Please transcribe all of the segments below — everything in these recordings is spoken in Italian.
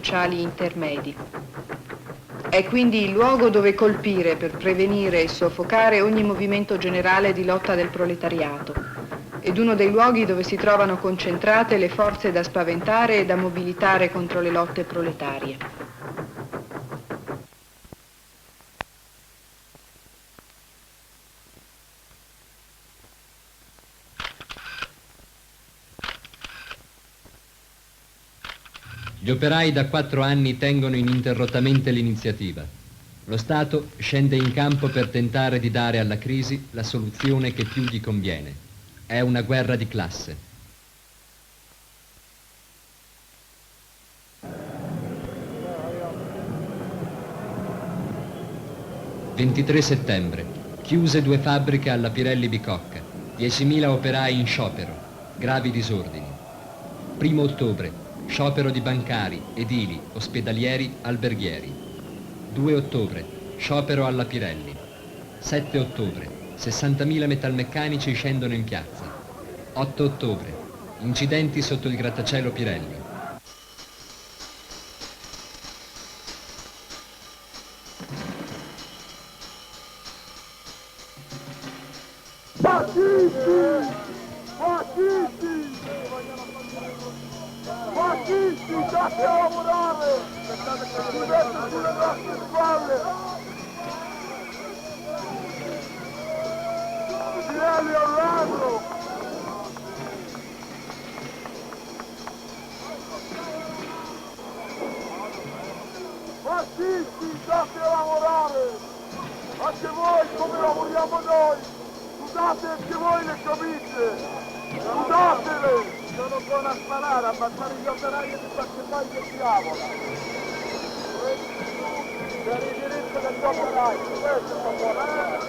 sociali intermedi. È quindi il luogo dove colpire per prevenire e soffocare ogni movimento generale di lotta del proletariato, ed uno dei luoghi dove si trovano concentrate le forze da spaventare e da mobilitare contro le lotte proletarie. Gli operai da 4 anni tengono ininterrottamente l'iniziativa. Lo Stato scende in campo per tentare di dare alla crisi la soluzione che più gli conviene. È una guerra di classe. «23 settembre. Chiuse 2 fabbriche alla Pirelli Bicocca. 10.000 operai in sciopero. Gravi disordini. 1 ottobre. Sciopero di bancari, edili, ospedalieri, alberghieri. 2 ottobre, sciopero alla Pirelli. 7 ottobre, 60.000 metalmeccanici scendono in piazza. 8 ottobre, incidenti sotto il grattacielo Pirelli. Fascisti, date a lavorare! Si mette sulle nostre spalle! Pirelli al ladro! Fascisti, date a lavorare! Anche voi come lavoriamo noi! Sudate anche voi le camicie! Sudatele! Sono buono a sparare, a ammazzare gli operai e di qualche paio di diavola. Per il diritto degli operai, questo è buono.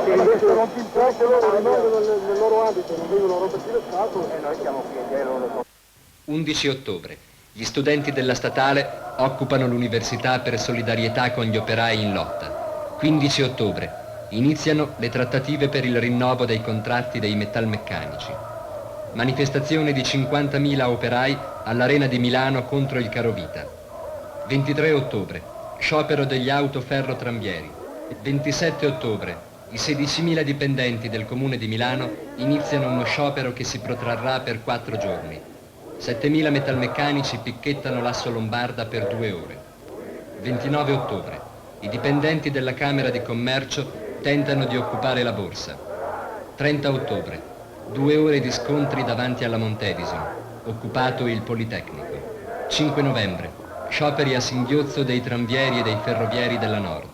Che invece rompi il posto, loro nel loro ambito non vengono a rompersi lo Stato e noi siamo qui e loro. 11 ottobre. Gli studenti della statale occupano l'università per solidarietà con gli operai in lotta. 15 ottobre. Iniziano le trattative per il rinnovo dei contratti dei metalmeccanici. Manifestazione di 50.000 operai all'Arena di Milano contro il carovita. 23 ottobre. Sciopero degli autoferrotramvieri. 27 ottobre. I 16.000 dipendenti del Comune di Milano iniziano uno sciopero che si protrarrà per 4 giorni. 7.000 metalmeccanici picchettano l'asso Lombarda per 2 ore. 29 ottobre. I dipendenti della Camera di Commercio tentano di occupare la borsa. 30 ottobre. 2 ore di scontri davanti alla Montedison. Occupato il Politecnico. 5 novembre. Scioperi a singhiozzo dei tranvieri e dei ferrovieri della Nord.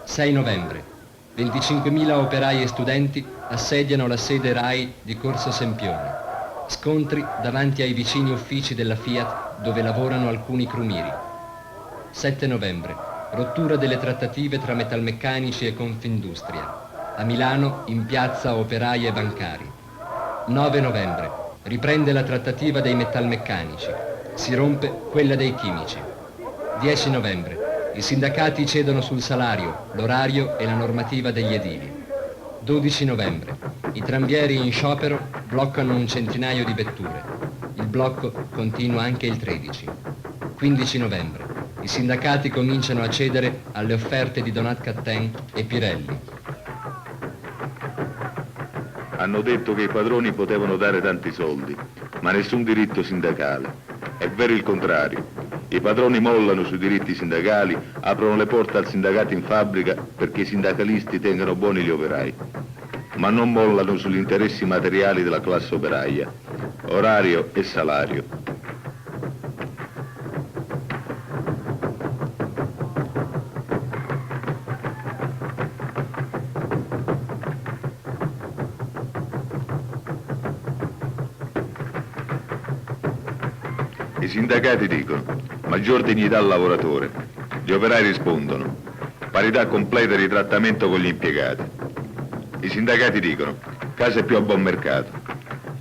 6 novembre. 25.000 operai e studenti assediano la sede RAI di Corso Sempione. Scontri davanti ai vicini uffici della Fiat dove lavorano alcuni crumiri. 7 novembre. Rottura delle trattative tra metalmeccanici e Confindustria. A Milano in piazza operai e bancari. 9 novembre. Riprende la trattativa dei metalmeccanici. Si rompe quella dei chimici. 10 novembre. I sindacati cedono sul salario, l'orario e la normativa degli edili. 12 novembre. I tranvieri in sciopero bloccano un centinaio di vetture. Il blocco continua anche il 13. 15 novembre. I sindacati cominciano a cedere alle offerte di Donat Cattin e Pirelli. Hanno detto che i padroni potevano dare tanti soldi, ma nessun diritto sindacale. È vero il contrario. I padroni mollano sui diritti sindacali, aprono le porte al sindacato in fabbrica perché i sindacalisti tengano buoni gli operai. ma non mollano sugli interessi materiali della classe operaia, orario e salario. I sindacati dicono maggior dignità al lavoratore, gli operai rispondono parità completa di trattamento con gli impiegati. I sindacati dicono case più a buon mercato,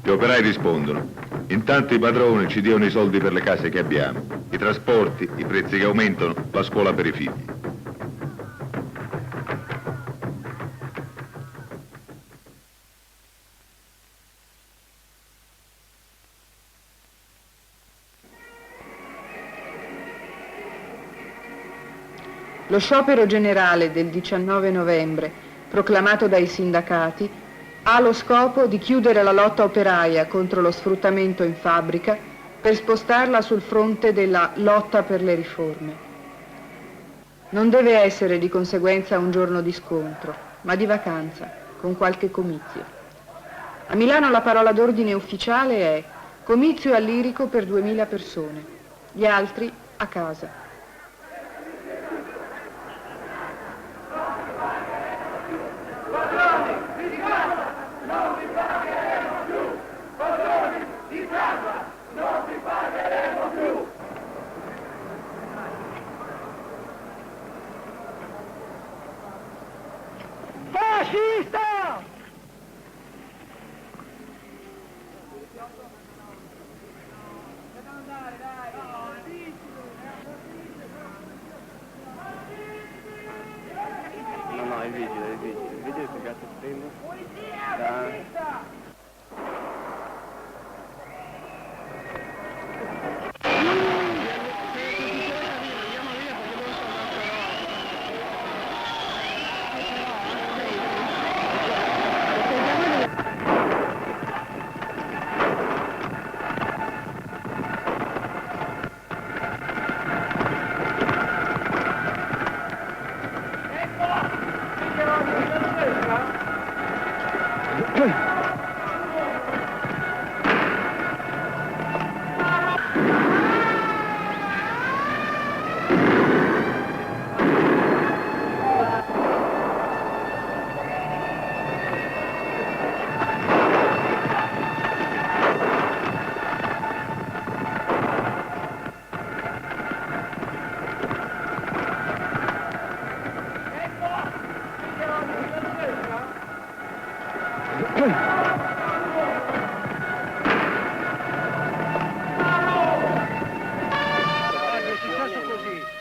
gli operai rispondono intanto i padroni ci diano i soldi per le case che abbiamo, i trasporti, i prezzi che aumentano, la scuola per i figli. Lo sciopero generale del 19 novembre, proclamato dai sindacati, ha lo scopo di chiudere la lotta operaia contro lo sfruttamento in fabbrica per spostarla sul fronte della lotta per le riforme. Non deve essere di conseguenza un giorno di scontro, ma di vacanza, con qualche comizio. A Milano la parola d'ordine ufficiale è comizio all'Irico per 2000 persone, gli altri a casa. Fascista! No, il vigile è piegato prima.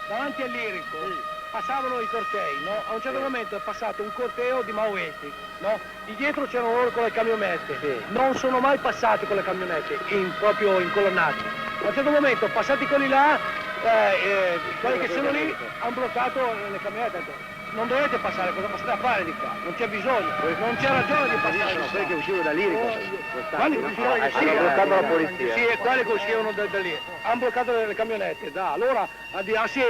Davanti all'Irico passavano i cortei, no? A un certo momento è passato un corteo di maoisti, no? Di dietro c'erano loro con le camionette, non sono mai passati con le camionette, proprio incolonnati. A un certo momento, passati quelli là, quelli che sono lì hanno bloccato le camionette. Non dovete passare, cosa passate a fare di qua? Non c'è bisogno, non c'è ragione di passare. Sono quelli che uscivano dall'Irico. Quali che uscivano bloccando la polizia. Sì, e quelli che uscivano da lì. Hanno bloccato le camionette, da. Allora, a dire, ah sì,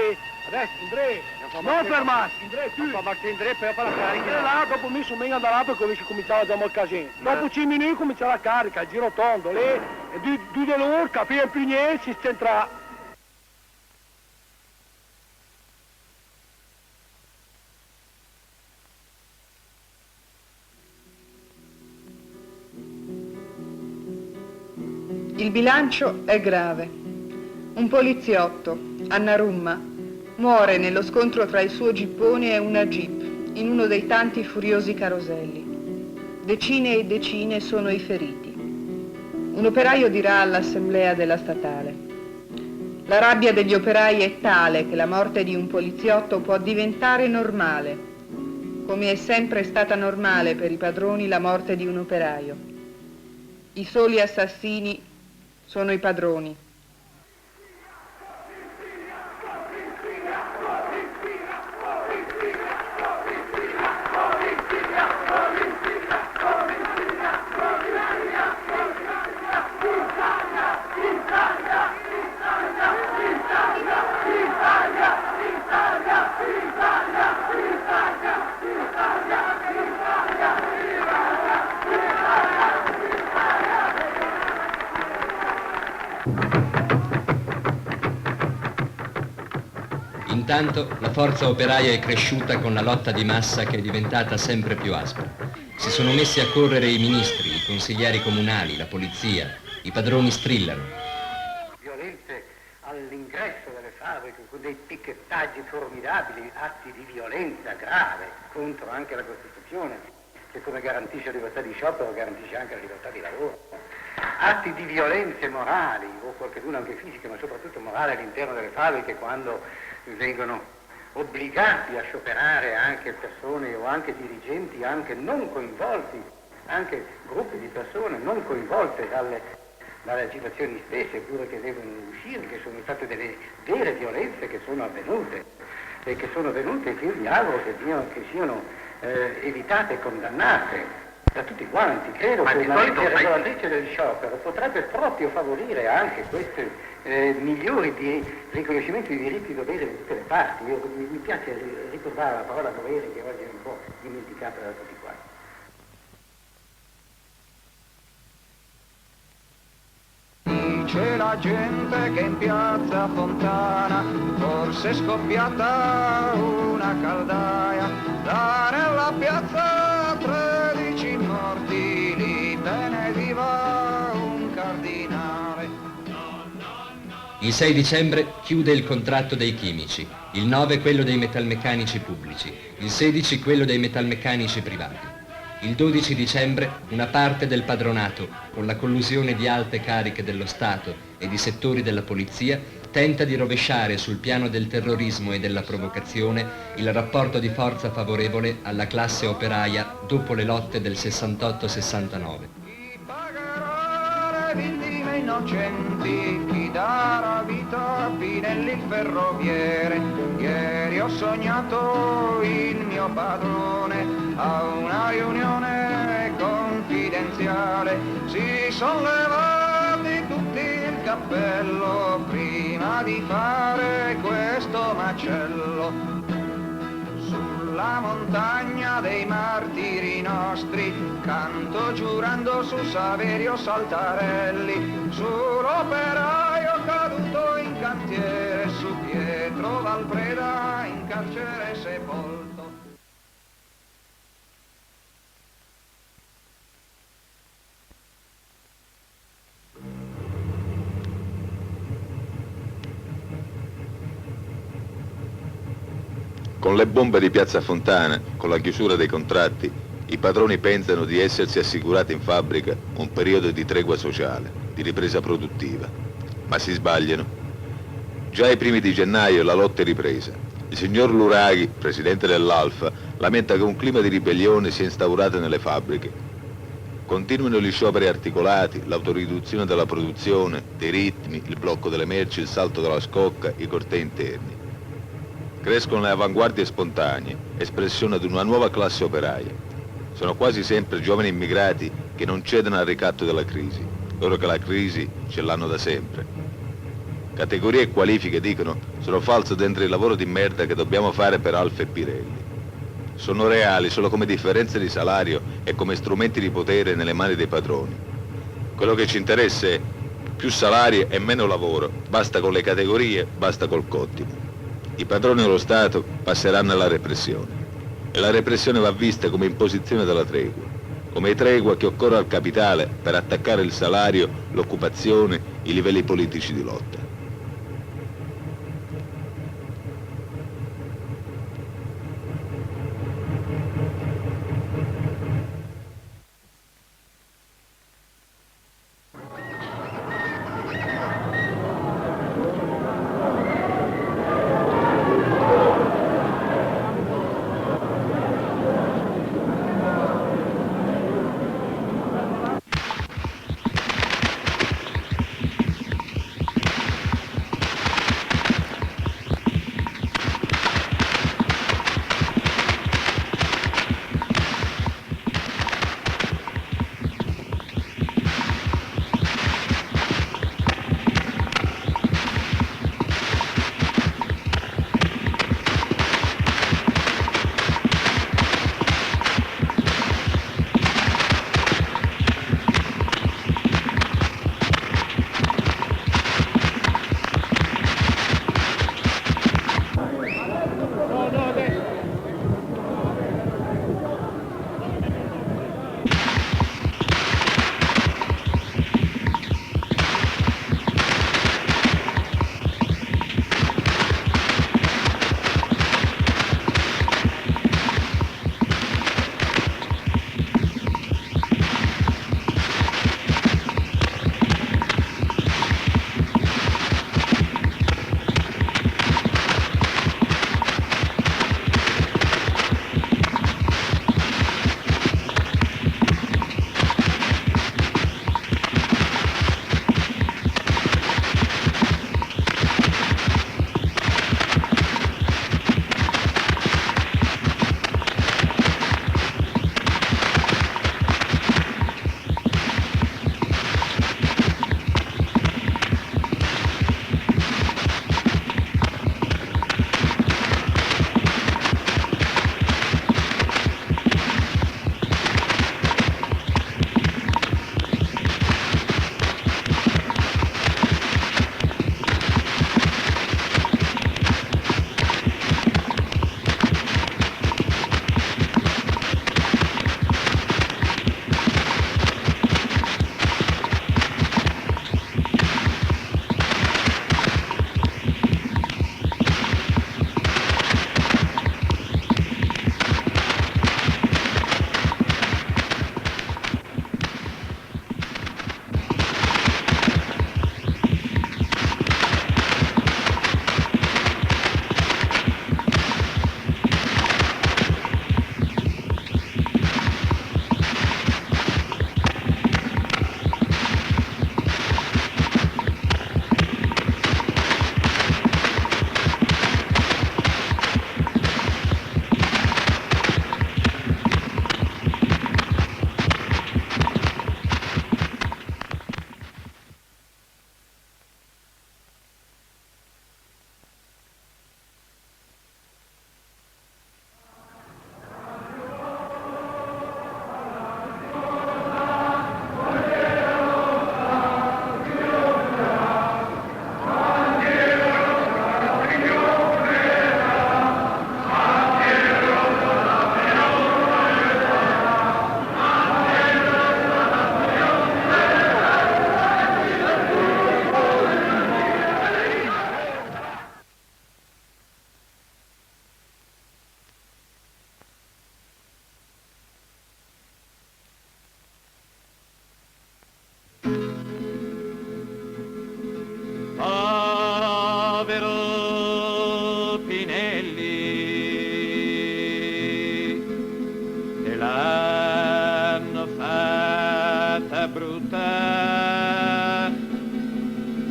adesso, Indre, non fermarsi, Indre, tu. Fa parte Indre, poi fa la carica. Indre là, dopo mi sono meglio andato perché cominciava già il casino. Dopo 5 minuti cominciava la carica, il giro tondo, lì, e due di loro, capire più niente, si centra. Il bilancio è grave. Un poliziotto, Annarumma, muore nello scontro tra il suo gippone e una jeep, in uno dei tanti furiosi caroselli. Decine e decine sono i feriti. Un operaio dirà all'assemblea della statale: la rabbia degli operai è tale che la morte di un poliziotto può diventare normale, come è sempre stata normale per i padroni la morte di un operaio. I soli assassini sono i padroni. Intanto la forza operaia è cresciuta con la lotta di massa che è diventata sempre più aspra. Si sono messi a correre i ministri, i consiglieri comunali, la polizia, i padroni strillano. Violenze all'ingresso delle fabbriche, con dei picchettaggi formidabili, atti di violenza grave contro anche la Costituzione, che come garantisce la libertà di sciopero garantisce anche la libertà di lavoro. Atti di violenze morali, o qualcheduno anche fisiche, ma soprattutto morali all'interno delle fabbriche, quando vengono obbligati a scioperare anche persone o anche dirigenti anche non coinvolti, anche gruppi di persone non coinvolte dalle agitazioni stesse, eppure che devono uscire, che sono state delle vere violenze che sono avvenute e che sono avvenute, che io mi auguro che siano evitate e condannate da tutti quanti. Credo che una legge regolatrice del sciopero potrebbe proprio favorire anche queste migliori di riconoscimento di diritti e doveri da tutte le parti. Mi piace ricordare la parola dovere, che oggi è un po' dimenticata da tutti quanti. Dice la gente che in piazza Fontana forse è scoppiata una caldaia, là nella piazza 13 morti, lì benediva un cardinale. Il 6 dicembre chiude il contratto dei chimici, il 9 quello dei metalmeccanici pubblici, il 16 quello dei metalmeccanici privati. Il 12 dicembre una parte del padronato, con la collusione di alte cariche dello Stato e di settori della polizia, tenta di rovesciare sul piano del terrorismo e della provocazione il rapporto di forza favorevole alla classe operaia dopo le lotte del 68-69. Chi pagherà le vittime innocenti, chi darà vita a Pinelli il ferroviere? Ieri ho sognato il mio padrone a una riunione confidenziale, si sono levati tutti il cappello prima di fare questo macello. Sulla montagna dei martiri nostri canto giurando su Saverio Saltarelli, sull'operaio caduto in cantiere, su Pietro Valpreda in carcere sepolto. Con le bombe di Piazza Fontana, con la chiusura dei contratti, i padroni pensano di essersi assicurati in fabbrica un periodo di tregua sociale, di ripresa produttiva. Ma si sbagliano. Già ai primi di gennaio la lotta è ripresa. Il signor Luraghi, presidente dell'Alfa, lamenta che un clima di ribellione sia instaurato nelle fabbriche. Continuano gli scioperi articolati, l'autoriduzione della produzione, dei ritmi, il blocco delle merci, il salto della scocca, i cortei interni. Crescono le avanguardie spontanee, espressione di una nuova classe operaia. Sono quasi sempre giovani immigrati che non cedono al ricatto della crisi, loro che la crisi ce l'hanno da sempre. Categorie e qualifiche, dicono, sono false dentro il lavoro di merda che dobbiamo fare per Alfa e Pirelli. Sono reali solo come differenze di salario e come strumenti di potere nelle mani dei padroni. Quello che ci interessa è più salari e meno lavoro, basta con le categorie, basta col cottimo. I padroni dello Stato passeranno alla repressione e la repressione va vista come imposizione della tregua, come tregua che occorre al capitale per attaccare il salario, l'occupazione, i livelli politici di lotta.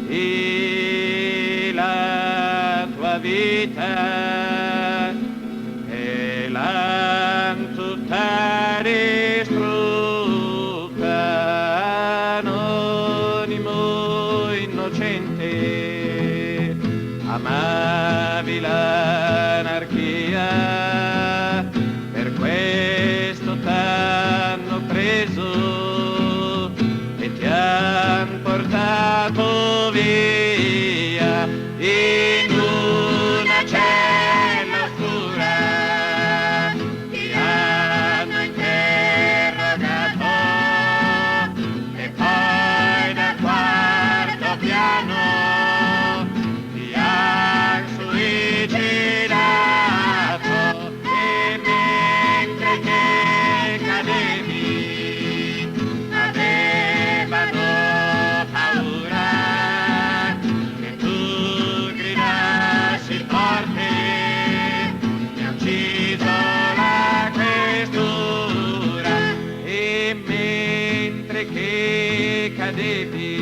e la tua vita e l'han tutta distrutta, anonimo innocente, amavi l'anarchia, per questo t'hanno preso e ti han portato via in una cella oscura, ti hanno interrogato e poi dal quarto piano ti han suicidato, e mentre che cadevi avevano paura che tu gridassi forte, mi ha ucciso la questura, e mentre che cadevi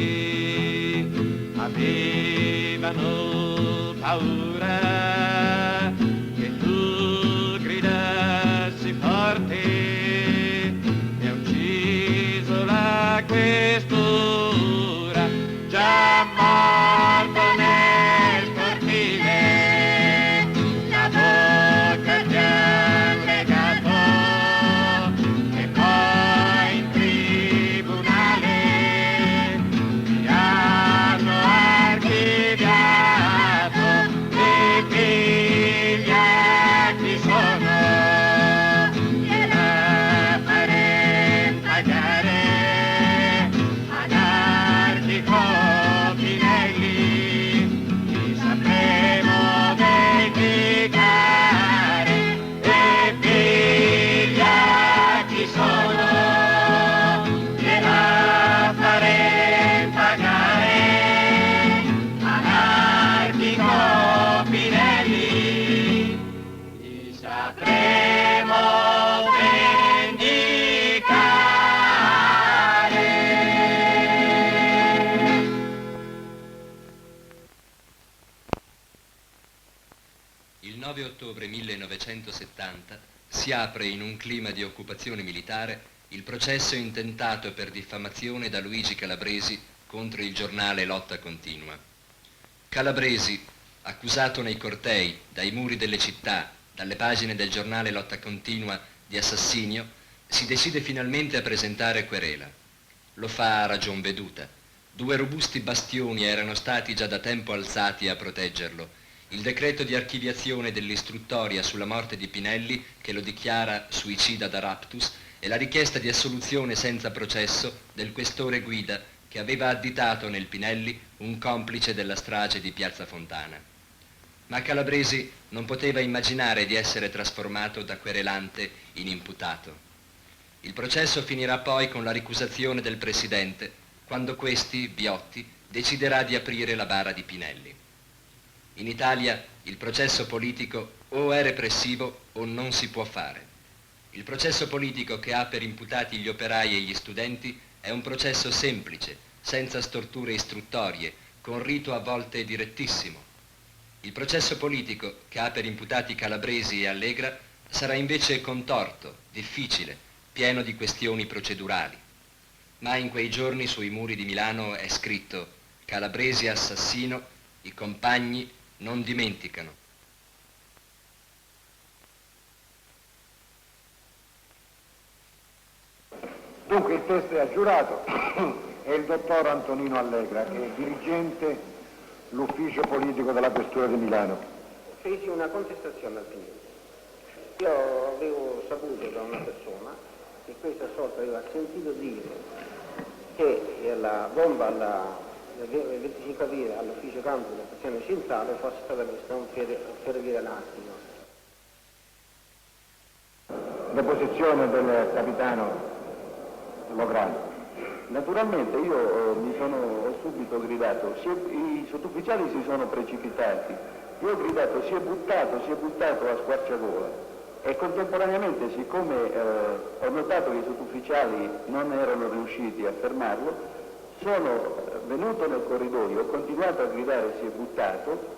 avevano paura che tu gridassi forte, mi ha ucciso la questura, già morto nel cortile, la bocca ti han legato e poi in tribunale ti hanno archiviato, e figli chi sono gliela farem pagare, anarchico Pinelli, ti sapremo vendicare, e figli chi sono gliela farem pagare, anarchico Pinelli, ti sapremo vendicare. Il 9 ottobre 1970 si apre in un clima di occupazione militare il processo intentato per diffamazione da Luigi Calabresi contro il giornale Lotta Continua. Calabresi, accusato nei cortei, dai muri delle città, dalle pagine del giornale Lotta Continua di assassinio, si decide finalmente a presentare querela. Lo fa a ragion veduta. 2 robusti bastioni erano stati già da tempo alzati a proteggerlo: il decreto di archiviazione dell'istruttoria sulla morte di Pinelli, che lo dichiara suicida da raptus, e la richiesta di assoluzione senza processo del questore Guida, che aveva additato nel Pinelli un complice della strage di Piazza Fontana. Ma Calabresi non poteva immaginare di essere trasformato da querelante in imputato. Il processo finirà poi con la ricusazione del presidente, quando questi, Viotti, deciderà di aprire la bara di Pinelli. In Italia il processo politico o è repressivo o non si può fare. Il processo politico che ha per imputati gli operai e gli studenti è un processo semplice, senza storture istruttorie, con rito a volte direttissimo. Il processo politico che ha per imputati Calabresi e Allegra sarà invece contorto, difficile, pieno di questioni procedurali. Ma in quei giorni sui muri di Milano è scritto: Calabresi assassino, i compagni non dimenticano. Dunque il testo è aggiurato, è il dottor Antonino Allegra, che è dirigente l'ufficio politico della Questura di Milano. Feci una contestazione al Pinelli. Io avevo saputo da una persona che questa sorta aveva sentito dire che la bomba il 25 aprile all'ufficio campo della stazione centrale fosse stata messa un ferrovia elastico. Deposizione del capitano Lograno. Naturalmente io ho subito gridato, i sottufficiali si sono precipitati, io ho gridato si è buttato a squarciagola e contemporaneamente, siccome ho notato che i sottufficiali non erano riusciti a fermarlo, Sono venuto nel corridoio, ho continuato a gridare si è buttato.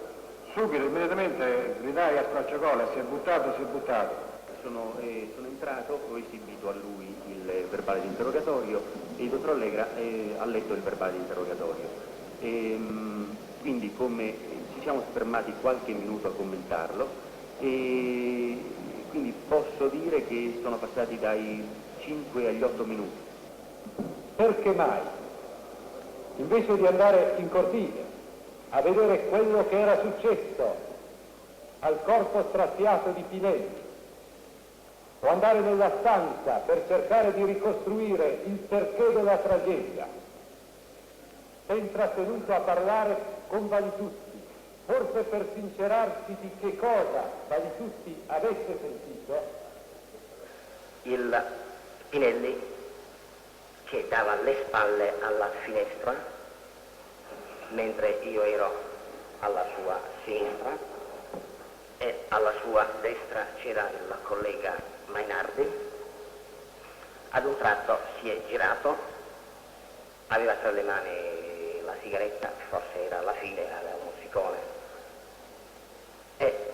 Subito, immediatamente gridai a squarciagola, si è buttato, si è buttato. Sono entrato, ho esibito a lui il verbale di interrogatorio e il dottor Allegra ha letto il verbale di interrogatorio. Quindi come ci siamo fermati qualche minuto a commentarlo e quindi posso dire che sono passati dai 5 agli 8 minuti. Perché mai, invece di andare in cortile a vedere quello che era successo al corpo straziato di Pinelli, o andare nella stanza per cercare di ricostruire il perché della tragedia, è intrattenuto a parlare con Valigiusti, forse per sincerarsi di che cosa Valigiusti avesse sentito? Il Pinelli che dava le spalle alla finestra, mentre io ero alla sua sinistra e alla sua destra c'era il collega Mainardi. Ad un tratto si è girato, aveva tra le mani la sigaretta, forse era alla fine, aveva un mozzicone, e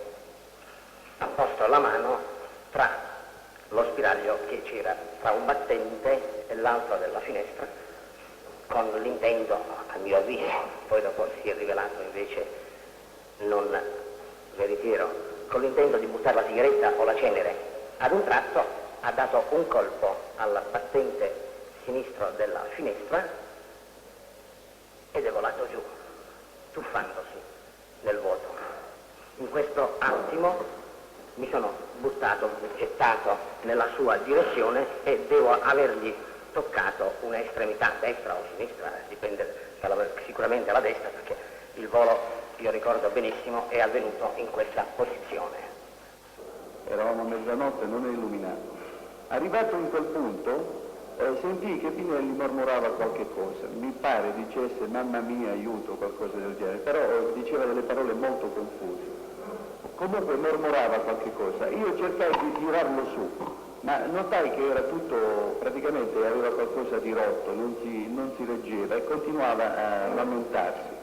ha posto la mano tra lo spiraglio che c'era tra un battente e l'altro della finestra, con l'intento, a mio avviso, poi dopo si è rivelato invece non veritiero, con l'intento di buttare la sigaretta o la cenere. Ad un tratto ha dato un colpo al battente sinistro della finestra ed è volato giù, tuffandosi nel vuoto. In questo attimo mi sono buttato, gettato nella sua direzione e devo avergli toccato un'estremità destra o sinistra, dipende, sicuramente alla destra, perché il volo, io ricordo benissimo, è avvenuto in questa posizione. Eravamo a mezzanotte, non è illuminato. Arrivato in quel punto, sentii che Pinelli mormorava qualche cosa. Mi pare dicesse mamma mia, aiuto, qualcosa del genere, però diceva delle parole molto confuse. Comunque mormorava qualche cosa. Io cercai di tirarlo su, ma notai che era tutto, praticamente aveva qualcosa di rotto, non si reggeva e continuava a lamentarsi.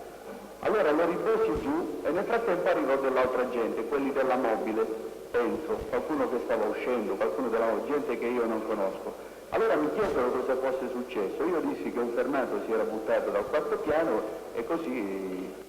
Allora lo ripresi giù e nel frattempo arrivò dell'altra gente, quelli della mobile, penso, qualcuno che stava uscendo, qualcuno della gente che io non conosco. Allora mi chiesero cosa fosse successo. Io dissi che un fermato si era buttato dal quarto piano e così...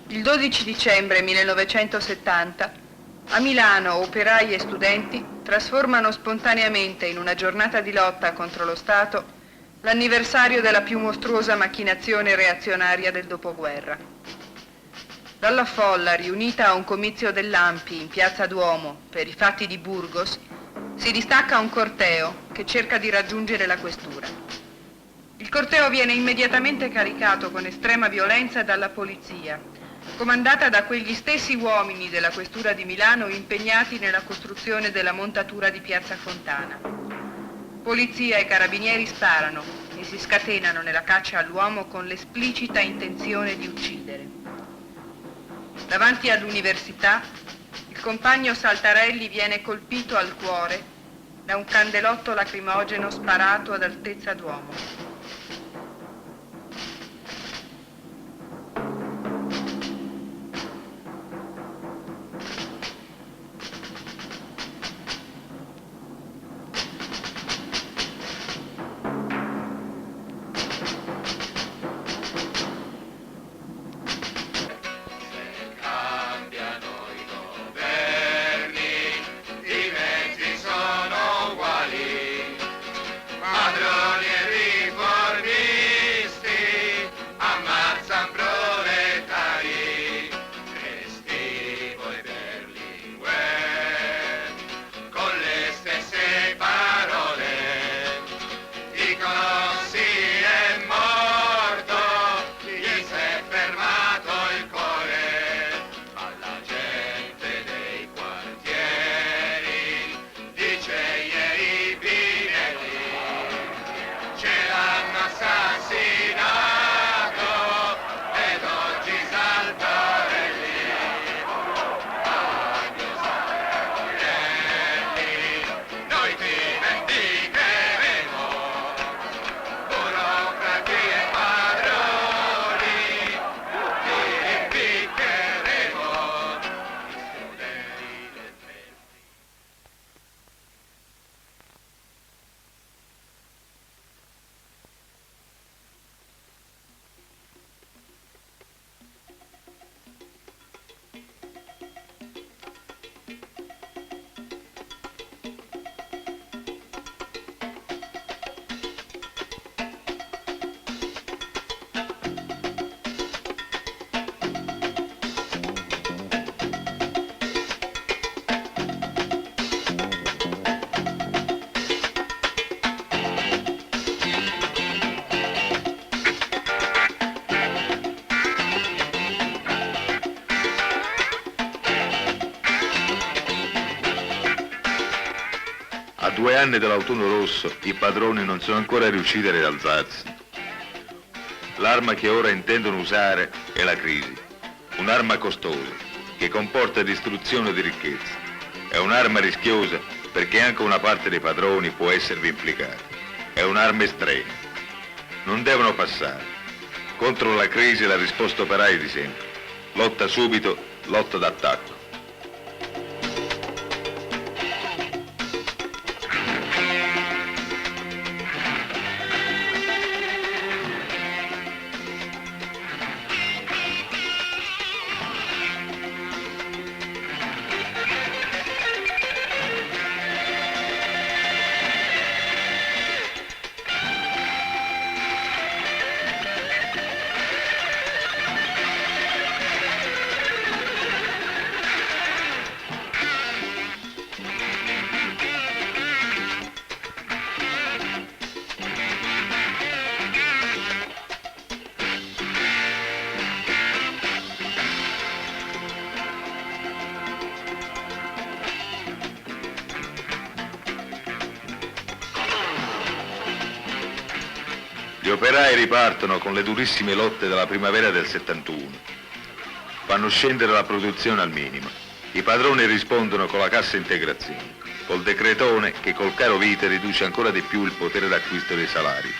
Il 12 dicembre 1970 a Milano operai e studenti trasformano spontaneamente in una giornata di lotta contro lo Stato l'anniversario della più mostruosa macchinazione reazionaria del dopoguerra. Dalla folla riunita a un comizio dell'ANPI in piazza Duomo per i fatti di Burgos si distacca un corteo che cerca di raggiungere la questura. Il corteo viene immediatamente caricato con estrema violenza dalla polizia, comandata da quegli stessi uomini della questura di Milano impegnati nella costruzione della montatura di Piazza Fontana. Polizia e carabinieri sparano e si scatenano nella caccia all'uomo con l'esplicita intenzione di uccidere. Davanti all'università, il compagno Saltarelli viene colpito al cuore da un candelotto lacrimogeno sparato ad altezza d'uomo. padroni e riformisti ammazzan proletari, Restivo e Berlinguer, con le stesse parole, dicono sì è morto, gli s'è fermato il cuore, ma la gente dei quartieri dice ieri Pinelli ce l'hanno assassinato ed oggi Saltarelli, adio Saltarelli, noi ti vendicheremo, burocrati e padroni, ti impiccheremo, gli studenti del Verdi. A 2 anni dall'autunno rosso i padroni non sono ancora riusciti a rialzarsi. L'arma che ora intendono usare è la crisi, un'arma costosa che comporta distruzione di ricchezza. È un'arma rischiosa perché anche una parte dei padroni può esservi implicata. È un'arma estrema. Non devono passare. Contro la crisi la risposta operaia è di sempre. Lotta subito, lotta d'attacco. Gli operai ripartono con le durissime lotte della primavera del 71. Fanno scendere la produzione al minimo. I padroni rispondono con la cassa integrazione, col decretone che col caro vite riduce ancora di più il potere d'acquisto dei salari.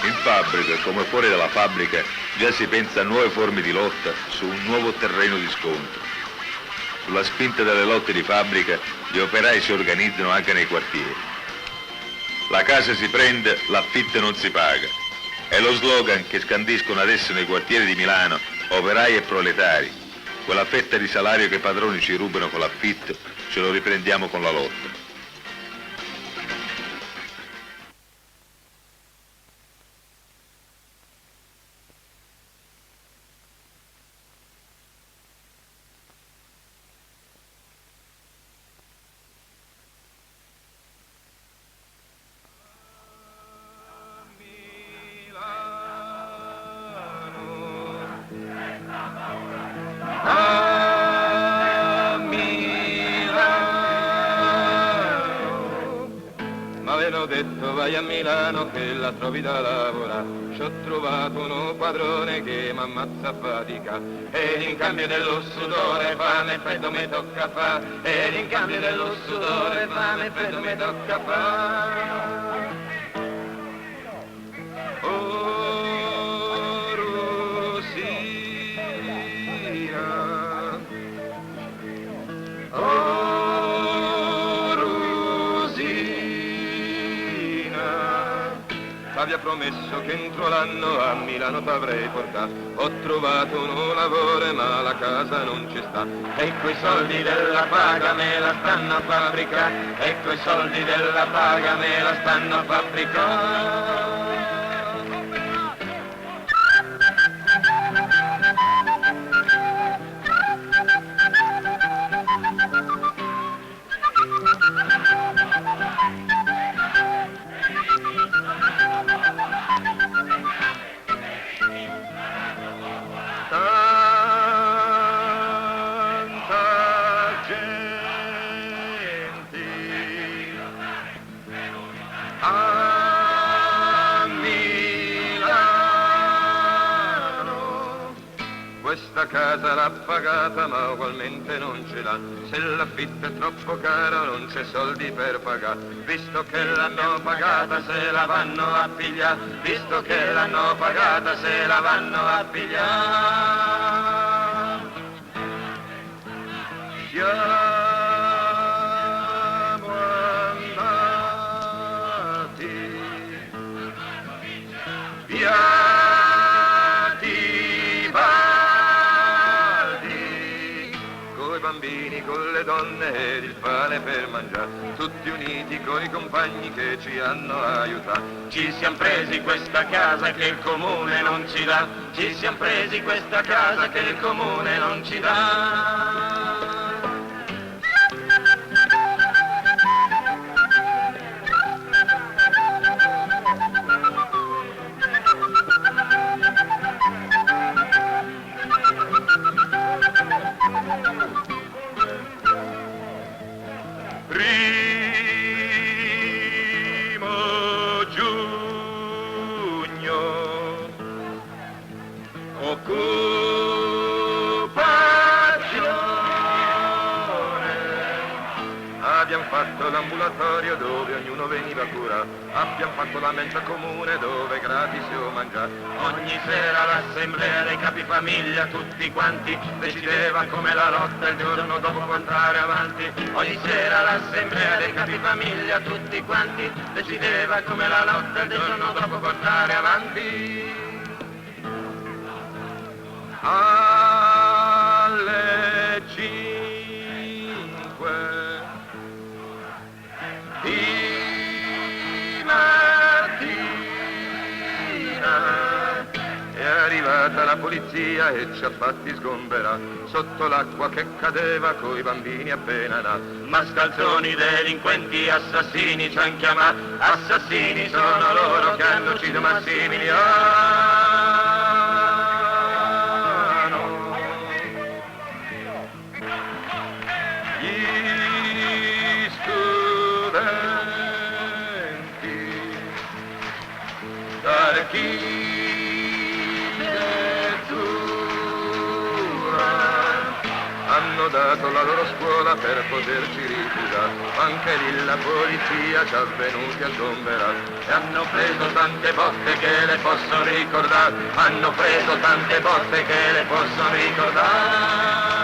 In fabbrica, come fuori dalla fabbrica, già si pensa a nuove forme di lotta su un nuovo terreno di scontro. Sulla spinta delle lotte di fabbrica, gli operai si organizzano anche nei quartieri. La casa si prende, l'affitto non si paga. È lo slogan che scandiscono adesso nei quartieri di Milano, operai e proletari. Quella fetta di salario che i padroni ci rubano con l'affitto, ce lo riprendiamo con la lotta. m'avevano detto vai a Milano che la trovi da lavorare. Ci ho trovato uno padrone che m'ammazza a fatica, ed in cambio dello sudore fame e freddo mi tocca fa, ed in cambio dello sudore fame e freddo mi tocca fa. Oh, Rosina, oh, Rosina, t'aveva promesso che entro l'anno a Milano t'avrei portato. Ho trovato un lavoro ma la casa non ci sta, e quei soldi della paga me la stanno a fabbricare, e quei soldi della paga me la stanno a fabbricare. Questa casa l'ha pagata ma ugualmente non ce l'ha, se l'affitto è troppo caro non c'è soldi per pagare, visto che l'hanno pagata se la vanno a pigliare, visto che l'hanno pagata se la vanno a pigliare. Siamo andati via bambini, con le donne ed il pane per mangiare, tutti uniti coi compagni che ci hanno aiutato. Ci siamo presi questa casa che il comune non ci dà, ci siamo presi questa casa che il comune non ci dà. Abbiamo fatto l'ambulatorio dove ognuno veniva curato, abbiamo fatto la mensa comune dove gratis si ho mangiato. Ogni sera l'assemblea dei capifamiglia, tutti quanti decideva come la lotta il giorno dopo può andare avanti. Ogni sera l'assemblea dei capifamiglia, tutti quanti decideva come la lotta il giorno dopo può andare avanti. Alle 5 di mattina è arrivata la polizia e ci ha fatti sgomberare sotto l'acqua che cadeva coi bambini appena nati. Mascalzoni, delinquenti, assassini ci han chiamato, assassini sono loro che hanno ucciso Massimiliano. Hanno dato la loro scuola per poterci rifiutare, anche lì la polizia ci ha venuti a sgomberare e hanno preso tante botte che le posso ricordare, hanno preso tante botte che le posso ricordare.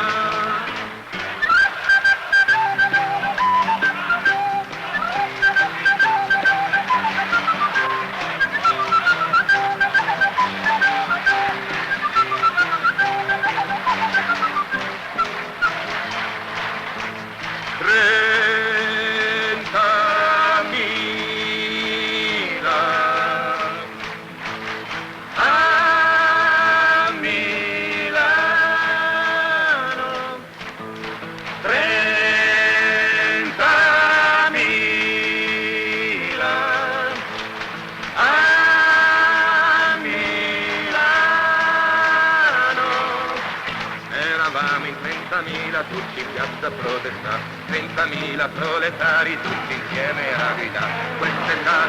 Tutti in piazza a protestare, 30.000 proletari tutti insieme a gridare.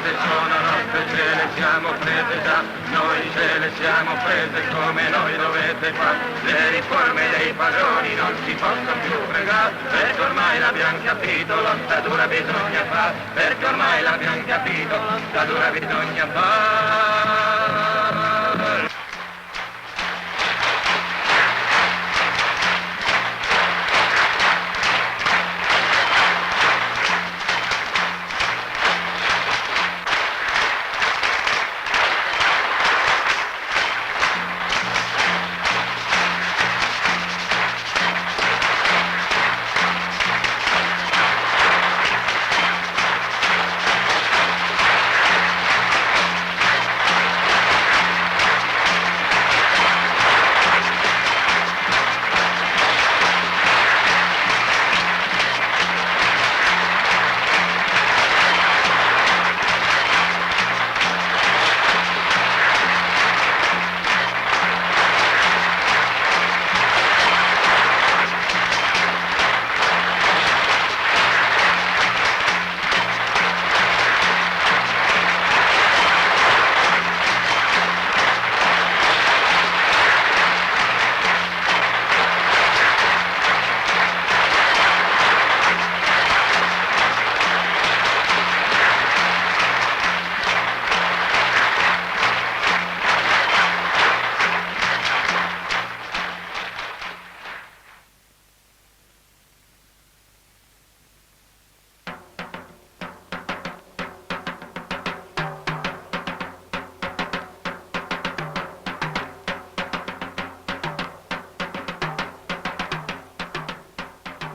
queste sono nostre, ce le siamo prese già, noi ce le siamo prese come noi dovete fare. Le riforme dei padroni non si possono più fregare, perché ormai l'abbiamo capito, lotta dura bisogna fare, perché ormai l'abbiamo capito, lotta dura bisogna fare.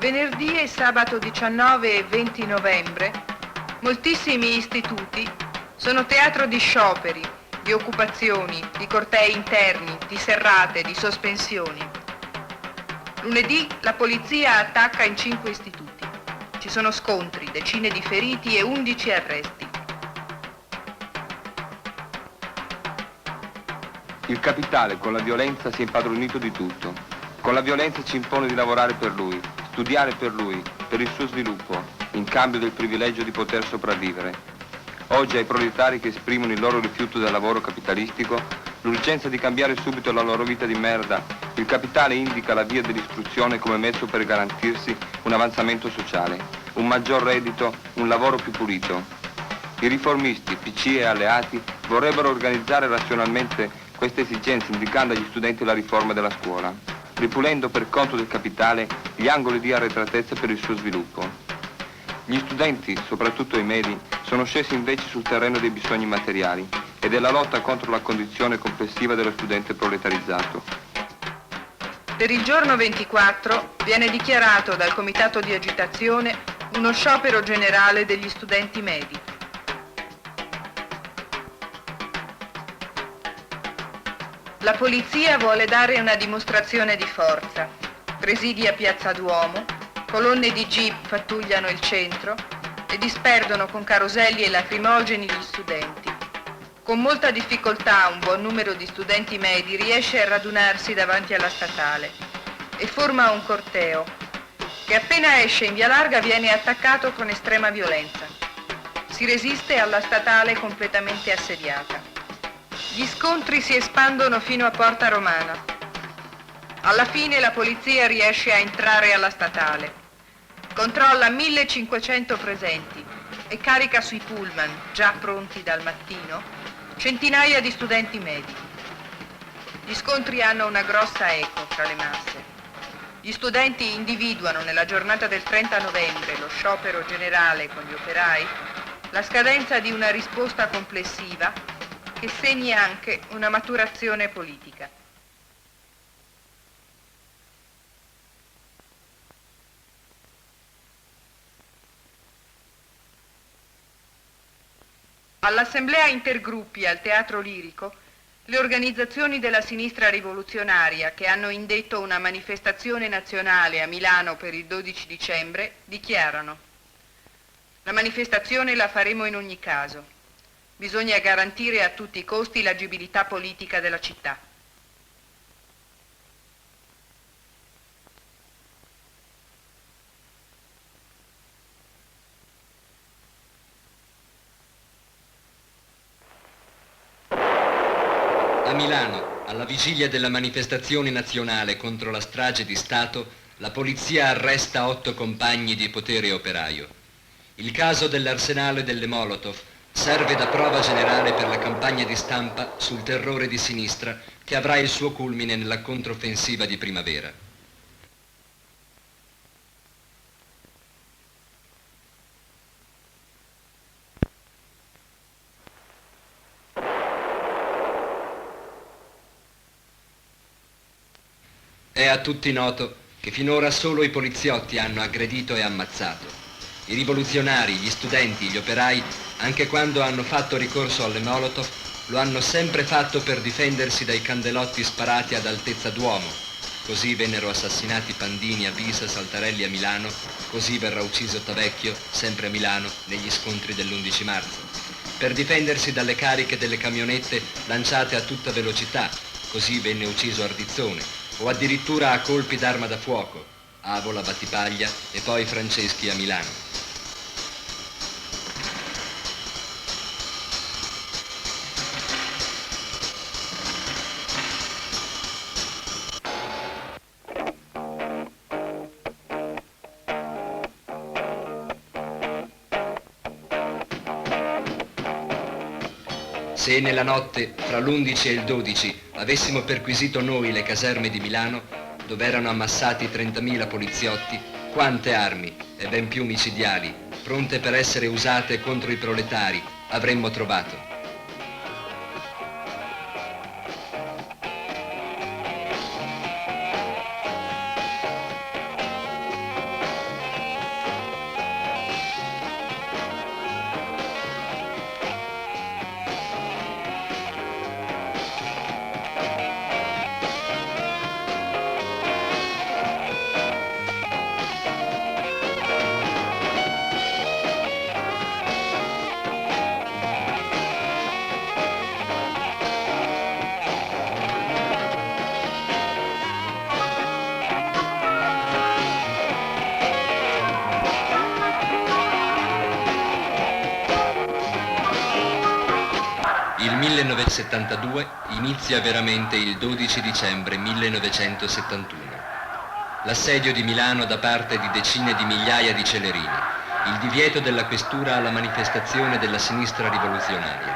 Venerdì e sabato 19 e 20 novembre moltissimi istituti sono teatro di scioperi, di occupazioni, di cortei interni, di serrate, di sospensioni. Lunedì la polizia attacca in 5 istituti. Ci sono scontri, decine di feriti e 11 arresti. Il capitale con la violenza si è impadronito di tutto. Con la violenza ci impone di lavorare per lui, studiare per lui, per il suo sviluppo, in cambio del privilegio di poter sopravvivere. Oggi ai proletari che esprimono il loro rifiuto del lavoro capitalistico, l'urgenza di cambiare subito la loro vita di merda, il capitale indica la via dell'istruzione come mezzo per garantirsi un avanzamento sociale, un maggior reddito, un lavoro più pulito. I riformisti, PC e alleati vorrebbero organizzare razionalmente queste esigenze indicando agli studenti la riforma della scuola, ripulendo per conto del capitale gli angoli di arretratezza per il suo sviluppo. Gli studenti, soprattutto i medi, sono scesi invece sul terreno dei bisogni materiali e della lotta contro la condizione complessiva dello studente proletarizzato. Per il giorno 24 viene dichiarato dal Comitato di Agitazione uno sciopero generale degli studenti medi. La polizia vuole dare una dimostrazione di forza. Presidi a Piazza Duomo, colonne di jeep pattugliano il centro e disperdono con caroselli e lacrimogeni gli studenti. Con molta difficoltà un buon numero di studenti medi riesce a radunarsi davanti alla statale e forma un corteo che appena esce in via Larga viene attaccato con estrema violenza. Si resiste alla statale completamente assediata. Gli scontri si espandono fino a Porta Romana. Alla fine la polizia riesce a entrare alla statale. Controlla 1500 presenti e carica sui pullman, già pronti dal mattino, centinaia di studenti medi. Gli scontri hanno una grossa eco fra le masse. Gli studenti individuano nella giornata del 30 novembre, lo sciopero generale con gli operai, la scadenza di una risposta complessiva che segni anche una maturazione politica. All'assemblea intergruppi al Teatro Lirico, le organizzazioni della sinistra rivoluzionaria che hanno indetto una manifestazione nazionale a Milano per il 12 dicembre dichiarano: la manifestazione la faremo in ogni caso. Bisogna garantire a tutti i costi l'agibilità politica della città. A Milano, alla vigilia della manifestazione nazionale contro la strage di Stato, la polizia arresta 8 compagni di Potere Operaio. Il caso dell'arsenale delle Molotov serve da prova generale per la campagna di stampa sul terrore di sinistra che avrà il suo culmine nella controffensiva di primavera. È a tutti noto che finora solo i poliziotti hanno aggredito e ammazzato. I rivoluzionari, gli studenti, gli operai, anche quando hanno fatto ricorso alle Molotov, lo hanno sempre fatto per difendersi dai candelotti sparati ad altezza d'uomo. Così vennero assassinati Pandini a Pisa, Saltarelli a Milano, così verrà ucciso Tavecchio, sempre a Milano, negli scontri dell'11 marzo. Per difendersi dalle cariche delle camionette lanciate a tutta velocità, così venne ucciso Ardizzone, o addirittura a colpi d'arma da fuoco, Avola, Battipaglia e poi Franceschi a Milano. Se nella notte, fra l'11 e il 12, avessimo perquisito noi le caserme di Milano, dove erano ammassati 30.000 poliziotti, quante armi, e ben più micidiali, pronte per essere usate contro i proletari, avremmo trovato? Il 1972 inizia veramente il 12 dicembre 1971. L'assedio di Milano da parte di decine di migliaia di celerini, il divieto della questura alla manifestazione della sinistra rivoluzionaria,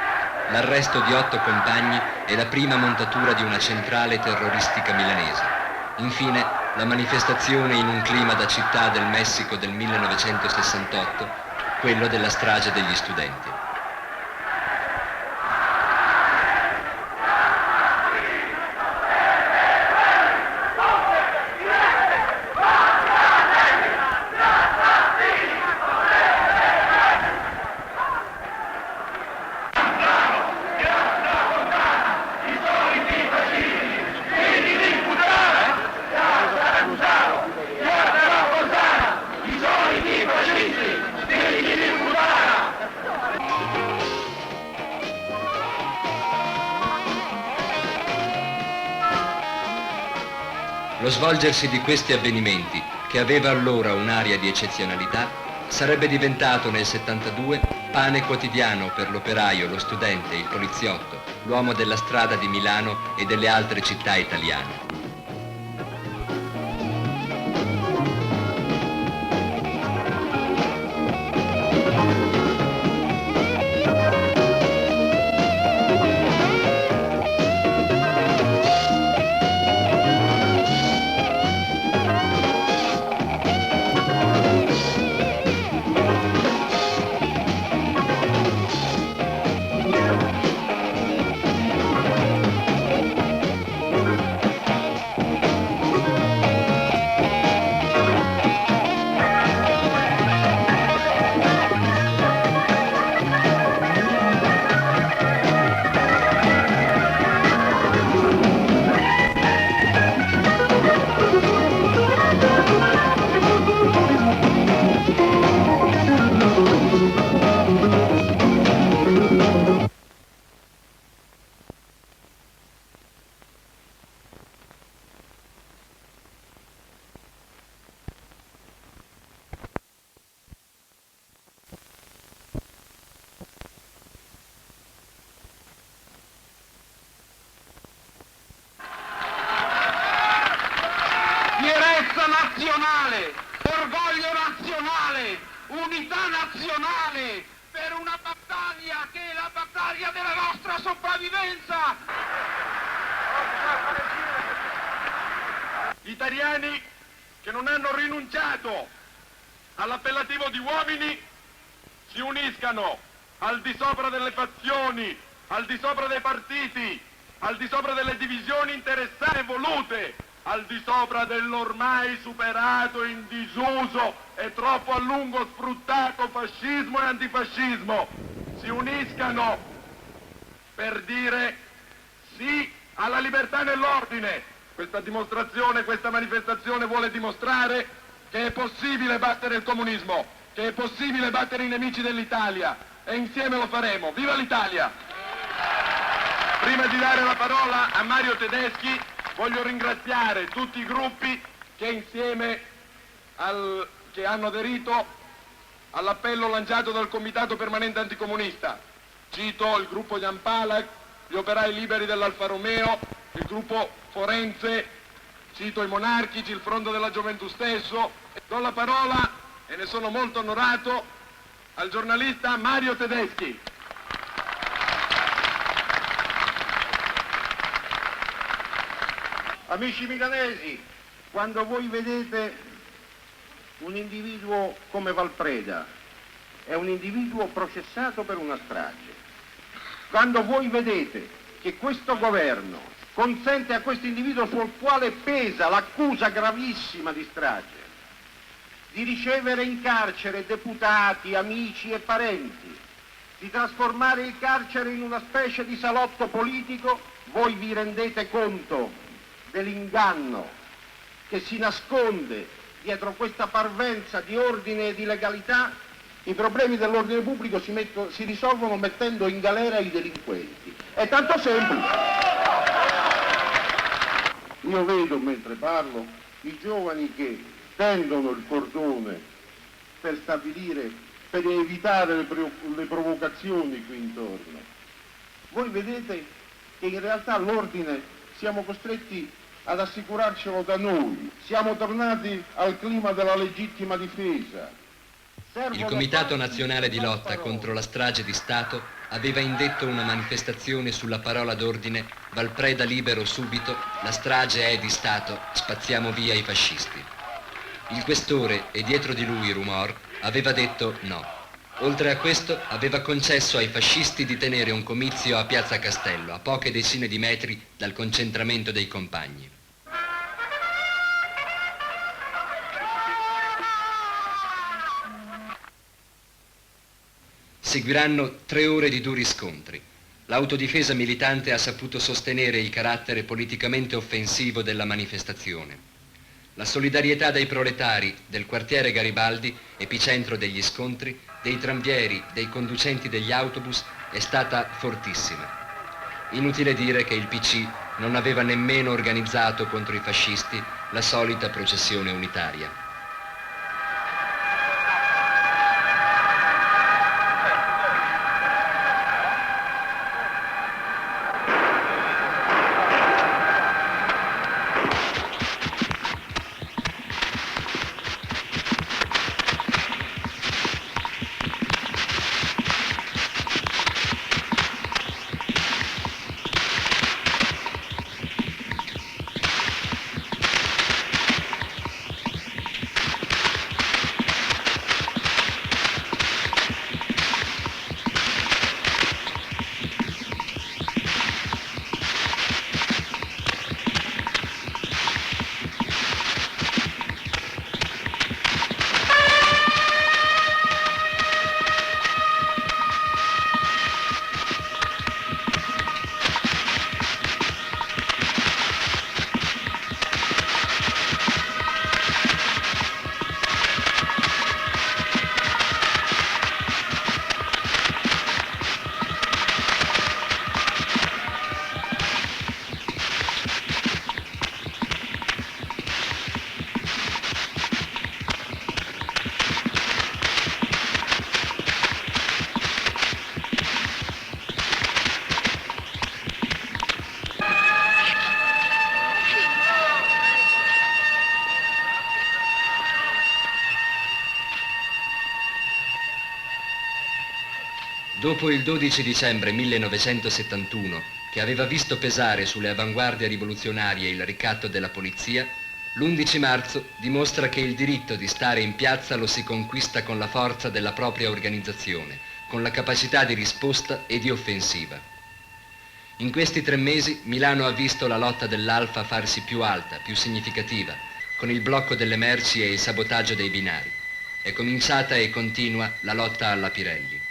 l'arresto di 8 compagni e la prima montatura di una centrale terroristica milanese. Infine, la manifestazione in un clima da città del Messico del 1968, quello della strage degli studenti. Lo svolgersi di questi avvenimenti, che aveva allora un'aria di eccezionalità, sarebbe diventato nel 72 pane quotidiano per l'operaio, lo studente, il poliziotto, l'uomo della strada di Milano e delle altre città italiane. nazionale, orgoglio nazionale, unità nazionale per una battaglia che è la battaglia della nostra sopravvivenza. Italiani che non hanno rinunciato all'appellativo di uomini si uniscano al di sopra delle fazioni, al di sopra dei partiti, al di sopra delle divisioni interessate e volute, al di sopra dell'ormai superato, in disuso e troppo a lungo sfruttato fascismo e antifascismo. Si uniscano per dire sì alla libertà nell'ordine. Questa dimostrazione, questa manifestazione vuole dimostrare che è possibile battere il comunismo, che è possibile battere i nemici dell'Italia e insieme lo faremo. Viva l'Italia! Prima di dare la parola a Mario Tedeschi voglio ringraziare tutti i gruppi che insieme che hanno aderito all'appello lanciato dal Comitato Permanente Anticomunista. Cito il gruppo Jan Palach, gli operai liberi dell'Alfa Romeo, il gruppo Forense, cito i monarchici, il Fronte della Gioventù stesso. Do la parola, e ne sono molto onorato, al giornalista Mario Tedeschi. Amici milanesi, quando voi vedete un individuo come Valpreda, è un individuo processato per una strage. Quando voi vedete che questo governo consente a questo individuo sul quale pesa l'accusa gravissima di strage di ricevere in carcere deputati, amici e parenti, di trasformare il carcere in una specie di salotto politico, voi vi rendete conto dell'inganno che si nasconde dietro questa parvenza di ordine e di legalità. I problemi dell'ordine pubblico si risolvono mettendo in galera i delinquenti. È tanto semplice. Io vedo mentre parlo i giovani che tendono il cordone per stabilire, per evitare le provocazioni qui intorno. Voi vedete che in realtà l'ordine siamo costretti ad assicurarcelo da noi. Siamo tornati al clima della legittima difesa. Il Comitato Nazionale di Lotta contro la strage di Stato aveva indetto una manifestazione sulla parola d'ordine Valpreda libero subito, la strage è di Stato, spazziamo via i fascisti. Il questore e dietro di lui Rumor aveva detto no. Oltre a questo aveva concesso ai fascisti di tenere un comizio a Piazza Castello, a poche decine di metri dal concentramento dei compagni. Seguiranno 3 ore di duri scontri. L'autodifesa militante ha saputo sostenere il carattere politicamente offensivo della manifestazione. La solidarietà dei proletari del quartiere Garibaldi, epicentro degli scontri, dei tranvieri, dei conducenti degli autobus, è stata fortissima. Inutile dire che il PC non aveva nemmeno organizzato contro i fascisti la solita processione unitaria. Dopo il 12 dicembre 1971, che aveva visto pesare sulle avanguardie rivoluzionarie il ricatto della polizia, l'11 marzo dimostra che il diritto di stare in piazza lo si conquista con la forza della propria organizzazione, con la capacità di risposta e di offensiva. In questi 3 mesi Milano ha visto la lotta dell'Alfa farsi più alta, più significativa, con il blocco delle merci e il sabotaggio dei binari. È cominciata e continua la lotta alla Pirelli.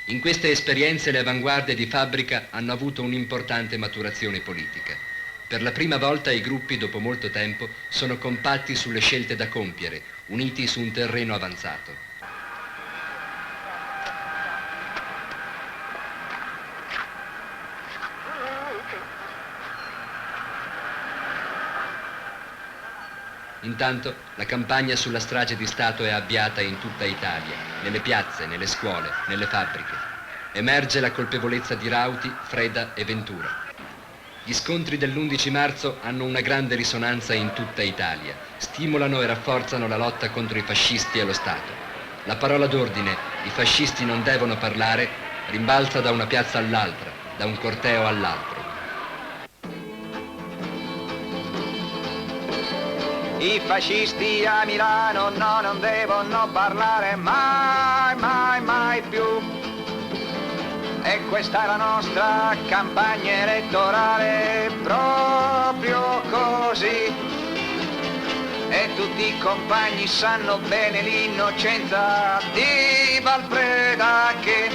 In queste esperienze le avanguardie di fabbrica hanno avuto un'importante maturazione politica. Per la prima volta i gruppi, dopo molto tempo, sono compatti sulle scelte da compiere, uniti su un terreno avanzato. Intanto la campagna sulla strage di Stato è avviata in tutta Italia, nelle piazze, nelle scuole, nelle fabbriche. Emerge la colpevolezza di Rauti, Freda e Ventura. Gli scontri dell'11 marzo hanno una grande risonanza in tutta Italia, stimolano e rafforzano la lotta contro i fascisti e lo Stato. La parola d'ordine, i fascisti non devono parlare, rimbalza da una piazza all'altra, da un corteo all'altro. I fascisti a Milano no, non devono parlare mai, mai, mai più. E questa è la nostra campagna elettorale, proprio così. E tutti i compagni sanno bene l'innocenza di Valpreda che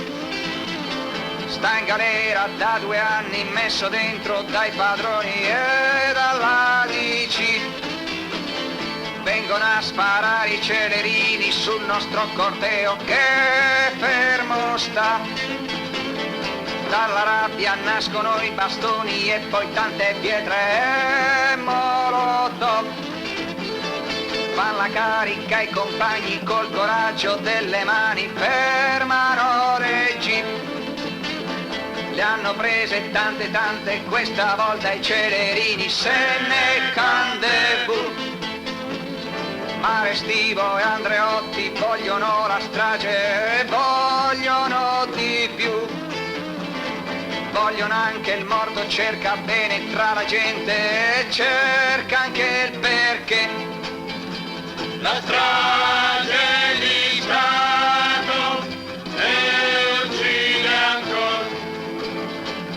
sta in galera da 2 anni, messo dentro dai padroni e dall'ADC. Vengono a sparare i celerini sul nostro corteo che fermo sta. Dalla rabbia nascono i bastoni e poi tante pietre e molotov. Fan la carica i compagni col coraggio delle mani, fermano le jeep. Le hanno prese tante tante, questa volta i celerini se ne candebù. Mare Estivo e Andreotti vogliono la strage, vogliono di più. Vogliono anche il morto, cerca bene tra la gente, cerca anche il perché. La strage di Stato e uccide ancora.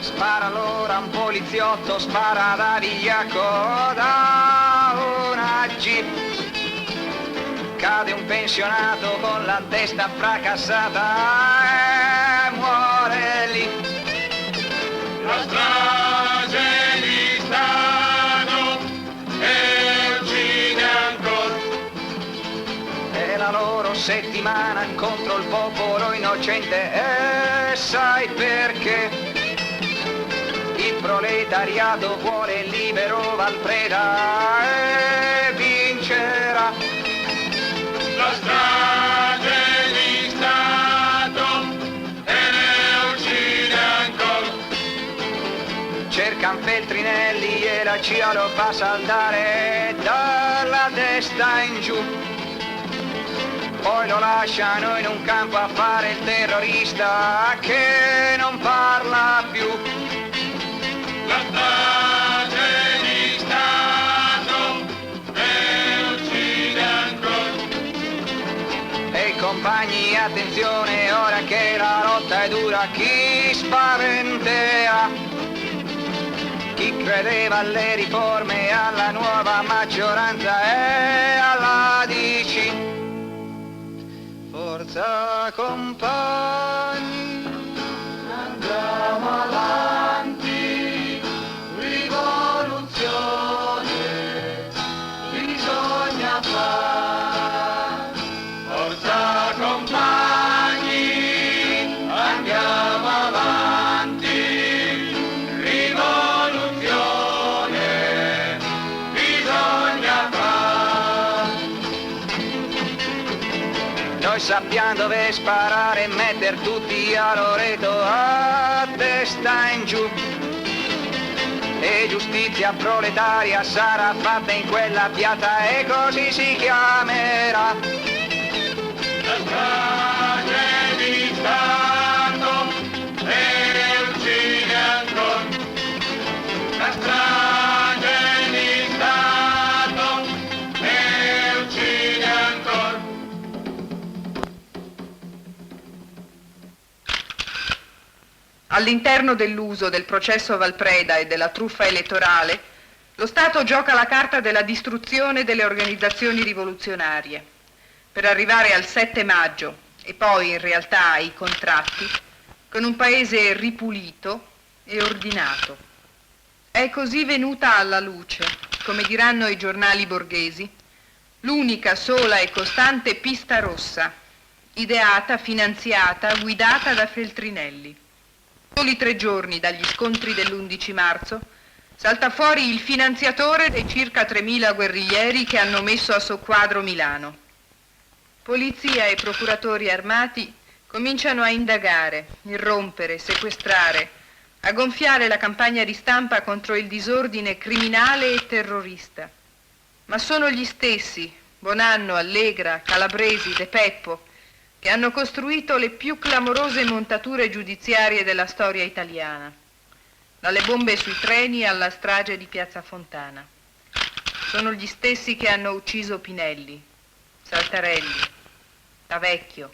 Spara allora un poliziotto, spara da vigliacco da una jeep. Cade un pensionato con la testa fracassata e muore lì. La strage di Stato e uccide ancora. È la loro settimana contro il popolo innocente e sai perché? Il proletariato vuole il libero Valpreda e vincerà. La strage di Stato e uccide ancora. Cercan Feltrinelli e la CIA lo fa saltare dalla testa in giù. Poi lo lasciano in un campo a fare il terrorista che non parla più. La strage di Stato e uccide ancora. E compagni, attenzione, ora che la lotta è dura, chi spaventerà? Chi credeva alle riforme e alla nuova maggioranza e all'ADC. Forza compagni, andiamo avanti, rivoluzione, bisogna fare. Forza compagni, andiamo avanti, rivoluzione, bisogna fare. Noi sappiamo dove sparare e metter tutti a Loreto a testa in giù. E giustizia proletaria sarà fatta in quella piazza e così si chiamerà. La strage di Stato All'interno dell'uso del processo Valpreda e della truffa elettorale, lo Stato gioca la carta della distruzione delle organizzazioni rivoluzionarie, per arrivare al 7 maggio e poi in realtà ai contratti, con un paese ripulito e ordinato. È così venuta alla luce, come diranno i giornali borghesi, l'unica, sola e costante pista rossa, ideata, finanziata, guidata da Feltrinelli. Soli 3 giorni dagli scontri dell'11 marzo, salta fuori il finanziatore dei circa 3.000 guerriglieri che hanno messo a soqquadro Milano. Polizia e procuratori armati cominciano a indagare, irrompere, sequestrare, a gonfiare la campagna di stampa contro il disordine criminale e terrorista. Ma sono gli stessi, Bonanno, Allegra, Calabresi, De Peppo, che hanno costruito le più clamorose montature giudiziarie della storia italiana, dalle bombe sui treni alla strage di Piazza Fontana. Sono gli stessi che hanno ucciso Pinelli, Saltarelli, Tavecchio.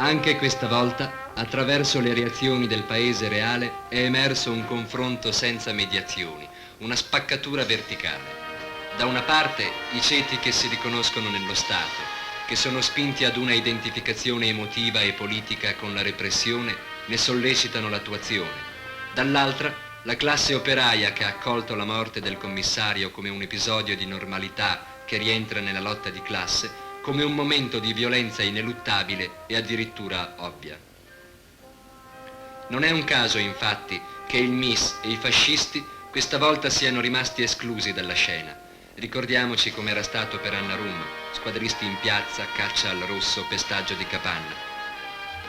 Anche questa volta, attraverso le reazioni del paese reale, è emerso un confronto senza mediazioni, una spaccatura verticale. Da una parte i ceti che si riconoscono nello Stato, che sono spinti ad una identificazione emotiva e politica con la repressione, ne sollecitano l'attuazione. Dall'altra, la classe operaia che ha accolto la morte del commissario come un episodio di normalità che rientra nella lotta di classe, come un momento di violenza ineluttabile e addirittura ovvia. Non è un caso, infatti, che il MIS e i fascisti questa volta siano rimasti esclusi dalla scena. Ricordiamoci com'era stato per Anna Rum, squadristi in piazza, caccia al rosso, pestaggio di capanna.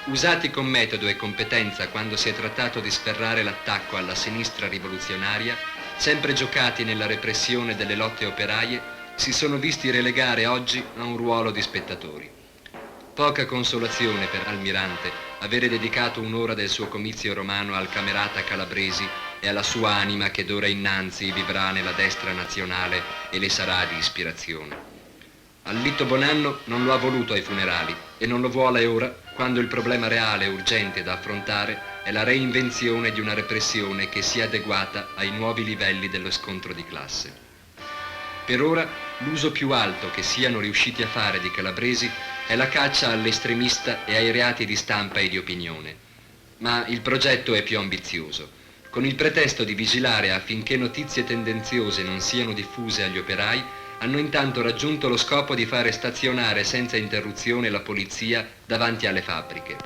Usati con metodo e competenza quando si è trattato di sferrare l'attacco alla sinistra rivoluzionaria, sempre giocati nella repressione delle lotte operaie, si sono visti relegare oggi a un ruolo di spettatori. Poca consolazione per Almirante avere dedicato un'ora del suo comizio romano al camerata Calabresi e alla sua anima che d'ora innanzi vivrà nella destra nazionale e le sarà di ispirazione. Al Lito Bonanno non lo ha voluto ai funerali e non lo vuole ora quando il problema reale e urgente da affrontare è la reinvenzione di una repressione che sia adeguata ai nuovi livelli dello scontro di classe. Per ora l'uso più alto che siano riusciti a fare di Calabresi è la caccia all'estremista e ai reati di stampa e di opinione. Ma il progetto è più ambizioso. Con il pretesto di vigilare affinché notizie tendenziose non siano diffuse agli operai, hanno intanto raggiunto lo scopo di fare stazionare senza interruzione la polizia davanti alle fabbriche.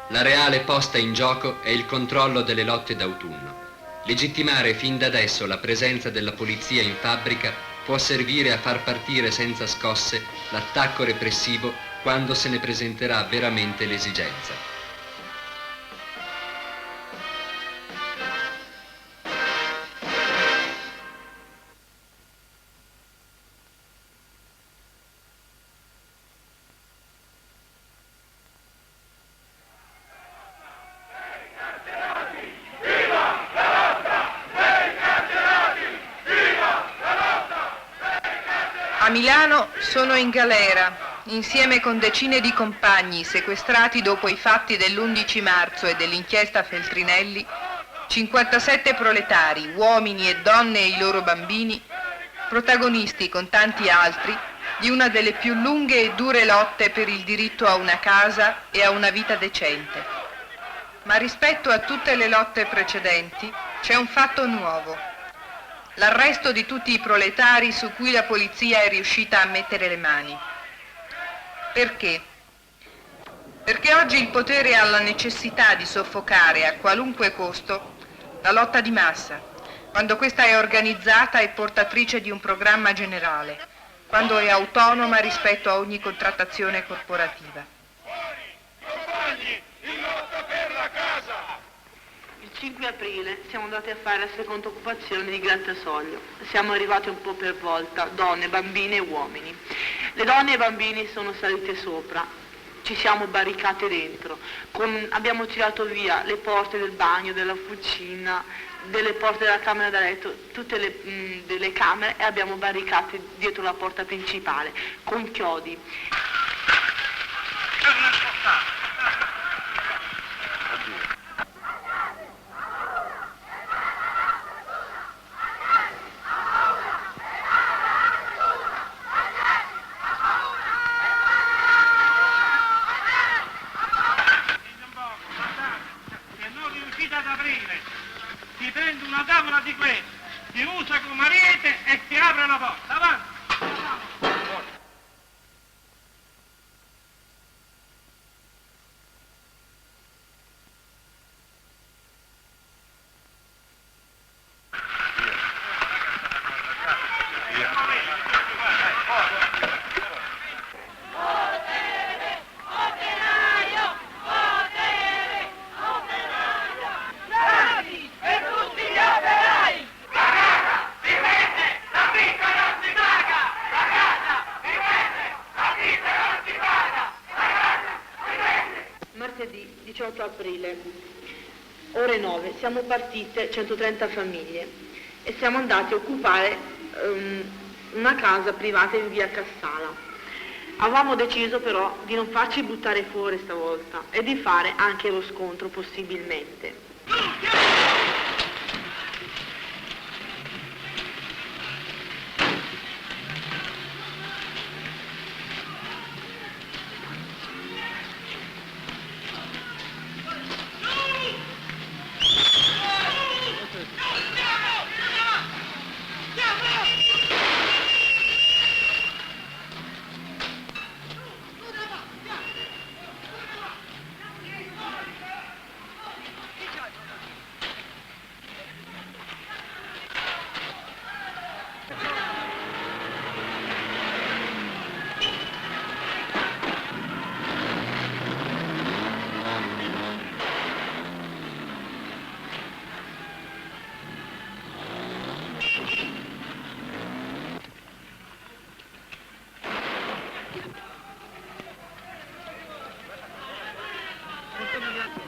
La reale posta in gioco è il controllo delle lotte d'autunno. Legittimare fin da adesso la presenza della polizia in fabbrica può servire a far partire senza scosse l'attacco repressivo quando se ne presenterà veramente l'esigenza. A Milano sono in galera, insieme con decine di compagni sequestrati dopo i fatti dell'11 marzo e dell'inchiesta Feltrinelli, 57 proletari, uomini e donne e i loro bambini, protagonisti con tanti altri di una delle più lunghe e dure lotte per il diritto a una casa e a una vita decente. Ma rispetto a tutte le lotte precedenti c'è un fatto nuovo. L'arresto di tutti i proletari su cui la polizia è riuscita a mettere le mani. Perché? Perché oggi il potere ha la necessità di soffocare a qualunque costo la lotta di massa, quando questa è organizzata e portatrice di un programma generale, quando è autonoma rispetto a ogni contrattazione corporativa. Il 5 aprile siamo andati a fare la seconda occupazione di Grattasoglio. Siamo arrivati un po' per volta, donne, bambini e uomini. Le donne e i bambini sono salite sopra, ci siamo barricate dentro, abbiamo tirato via le porte del bagno, della cucina, delle porte della camera da letto, tutte delle camere e abbiamo barricate dietro la porta principale con chiodi. Si prende una tavola di questa, si usa come ariete e si apre la porta. Avanti! Martedì 18 aprile, ore 9, siamo partite 130 famiglie e siamo andati a occupare una casa privata in via Cassala. Avevamo deciso però di non farci buttare fuori stavolta e di fare anche lo scontro possibilmente.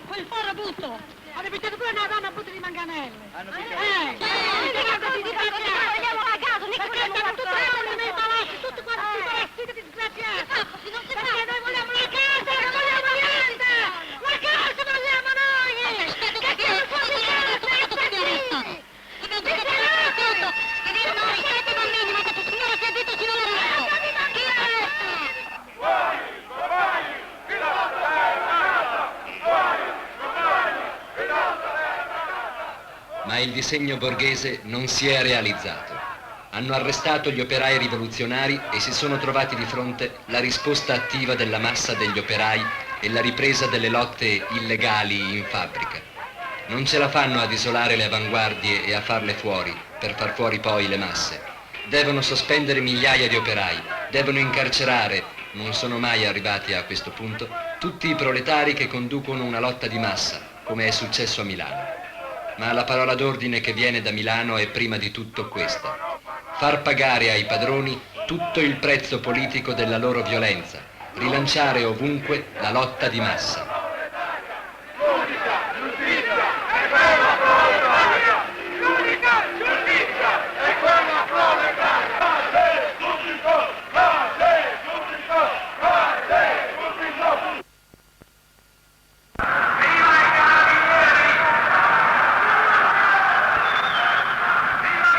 Quel farabutto! Avete picchiato pure una donna a botte di manganelle! Hanno Guardati di andiamo a casa, mica vogliamo tutti nei palazzi, tutti quanti vestiti disgraziati! Perché noi vogliamo la casa, non vogliamo niente! La casa vogliamo noi! Che non può dire aspetti! Noi siete bambini, ma che tu signore sia detto ci vuole resto! Chi è? Ma il disegno borghese non si è realizzato. Hanno arrestato gli operai rivoluzionari e si sono trovati di fronte la risposta attiva della massa degli operai e la ripresa delle lotte illegali in fabbrica. Non ce la fanno ad isolare le avanguardie e a farle fuori, per far fuori poi le masse. Devono sospendere migliaia di operai, devono incarcerare, non sono mai arrivati a questo punto, tutti i proletari che conducono una lotta di massa, come è successo a Milano. Ma la parola d'ordine che viene da Milano è prima di tutto questa: far pagare ai padroni tutto il prezzo politico della loro violenza, rilanciare ovunque la lotta di massa.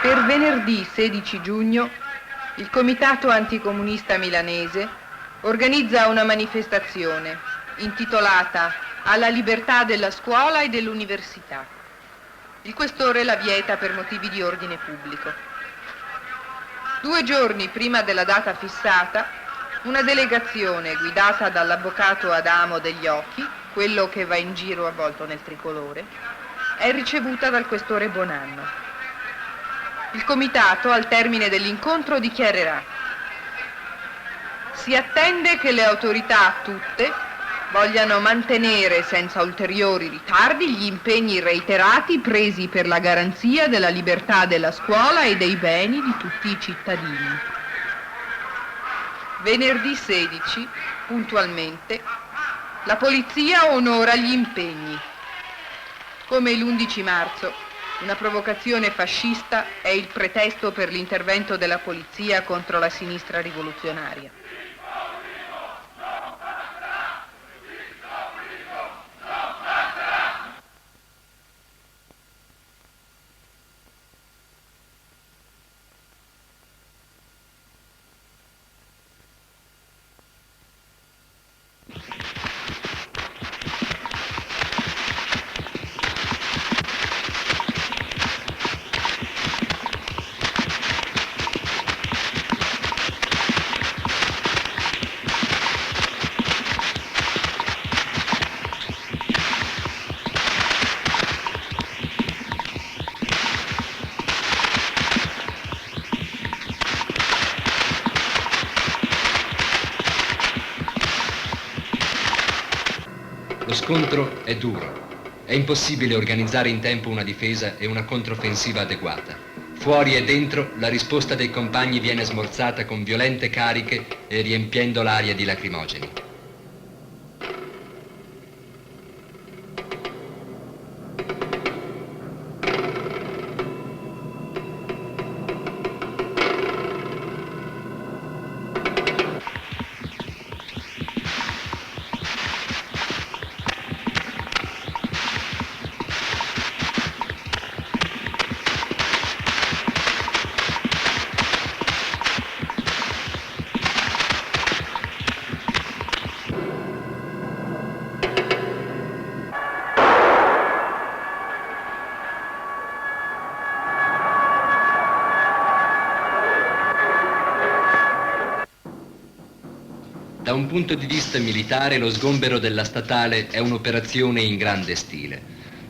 Per venerdì 16 giugno il Comitato Anticomunista Milanese organizza una manifestazione intitolata Alla libertà della scuola e dell'università. Il questore la vieta per motivi di ordine pubblico. 2 giorni prima della data fissata, una delegazione guidata dall'avvocato Adamo degli Occhi, quello che va in giro avvolto nel tricolore, è ricevuta dal questore Bonanno. Il comitato, al termine dell'incontro, dichiarerà: si attende che le autorità tutte vogliano mantenere senza ulteriori ritardi gli impegni reiterati presi per la garanzia della libertà della scuola e dei beni di tutti i cittadini. Venerdì 16, puntualmente, la polizia onora gli impegni. Come l'11 marzo, una provocazione fascista è il pretesto per l'intervento della polizia contro la sinistra rivoluzionaria. Lo scontro è duro. È impossibile organizzare in tempo una difesa e una controffensiva adeguata. Fuori e dentro la risposta dei compagni viene smorzata con violente cariche e riempiendo l'aria di lacrimogeni. Da un punto di vista militare, lo sgombero della statale è un'operazione in grande stile.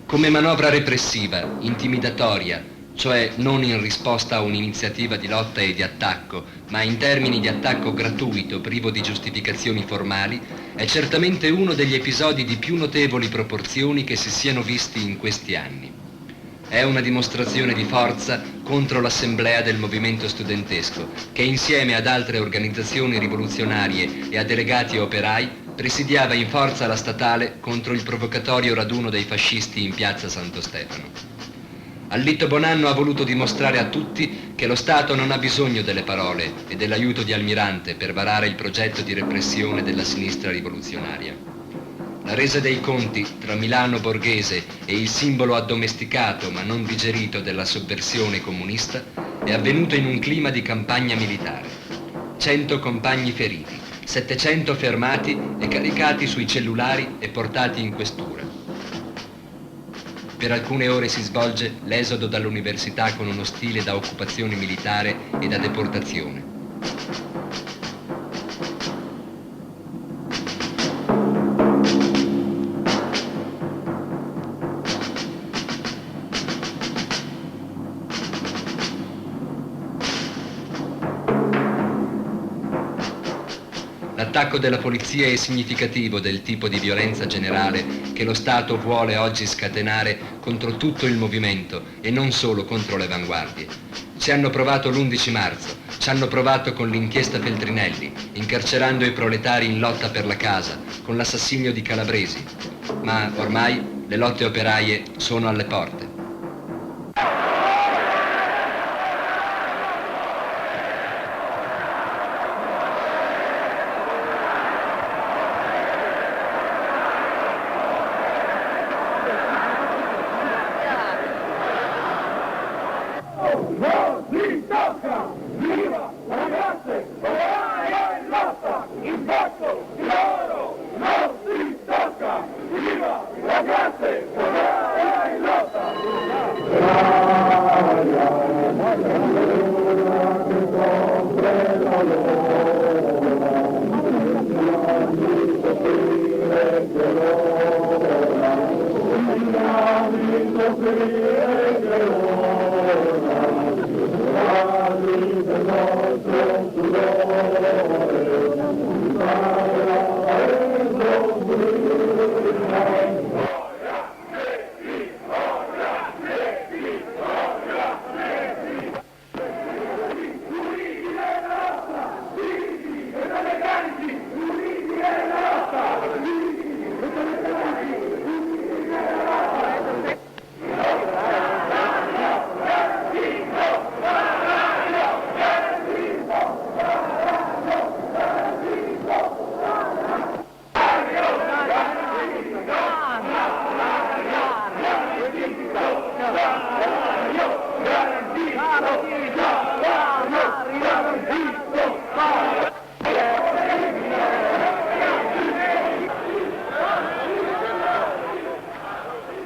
Come manovra repressiva, intimidatoria, cioè non in risposta a un'iniziativa di lotta e di attacco, ma in termini di attacco gratuito, privo di giustificazioni formali, è certamente uno degli episodi di più notevoli proporzioni che si siano visti in questi anni. È una dimostrazione di forza contro l'assemblea del movimento studentesco, che insieme ad altre organizzazioni rivoluzionarie e a delegati operai presidiava in forza la statale contro il provocatorio raduno dei fascisti in piazza Santo Stefano. Allitto Bonanno ha voluto dimostrare a tutti che lo Stato non ha bisogno delle parole e dell'aiuto di Almirante per varare il progetto di repressione della sinistra rivoluzionaria. La resa dei conti tra Milano borghese e il simbolo addomesticato ma non digerito della sovversione comunista è avvenuta in un clima di campagna militare. 100 compagni feriti, 700 fermati e caricati sui cellulari e portati in questura. Per alcune ore si svolge l'esodo dall'università con uno stile da occupazione militare e da deportazione. L'attacco della polizia è significativo del tipo di violenza generale che lo Stato vuole oggi scatenare contro tutto il movimento e non solo contro le avanguardie. Ci hanno provato l'11 marzo, ci hanno provato con l'inchiesta Feltrinelli, incarcerando i proletari in lotta per la casa, con l'assassinio di Calabresi. Ma ormai le lotte operaie sono alle porte.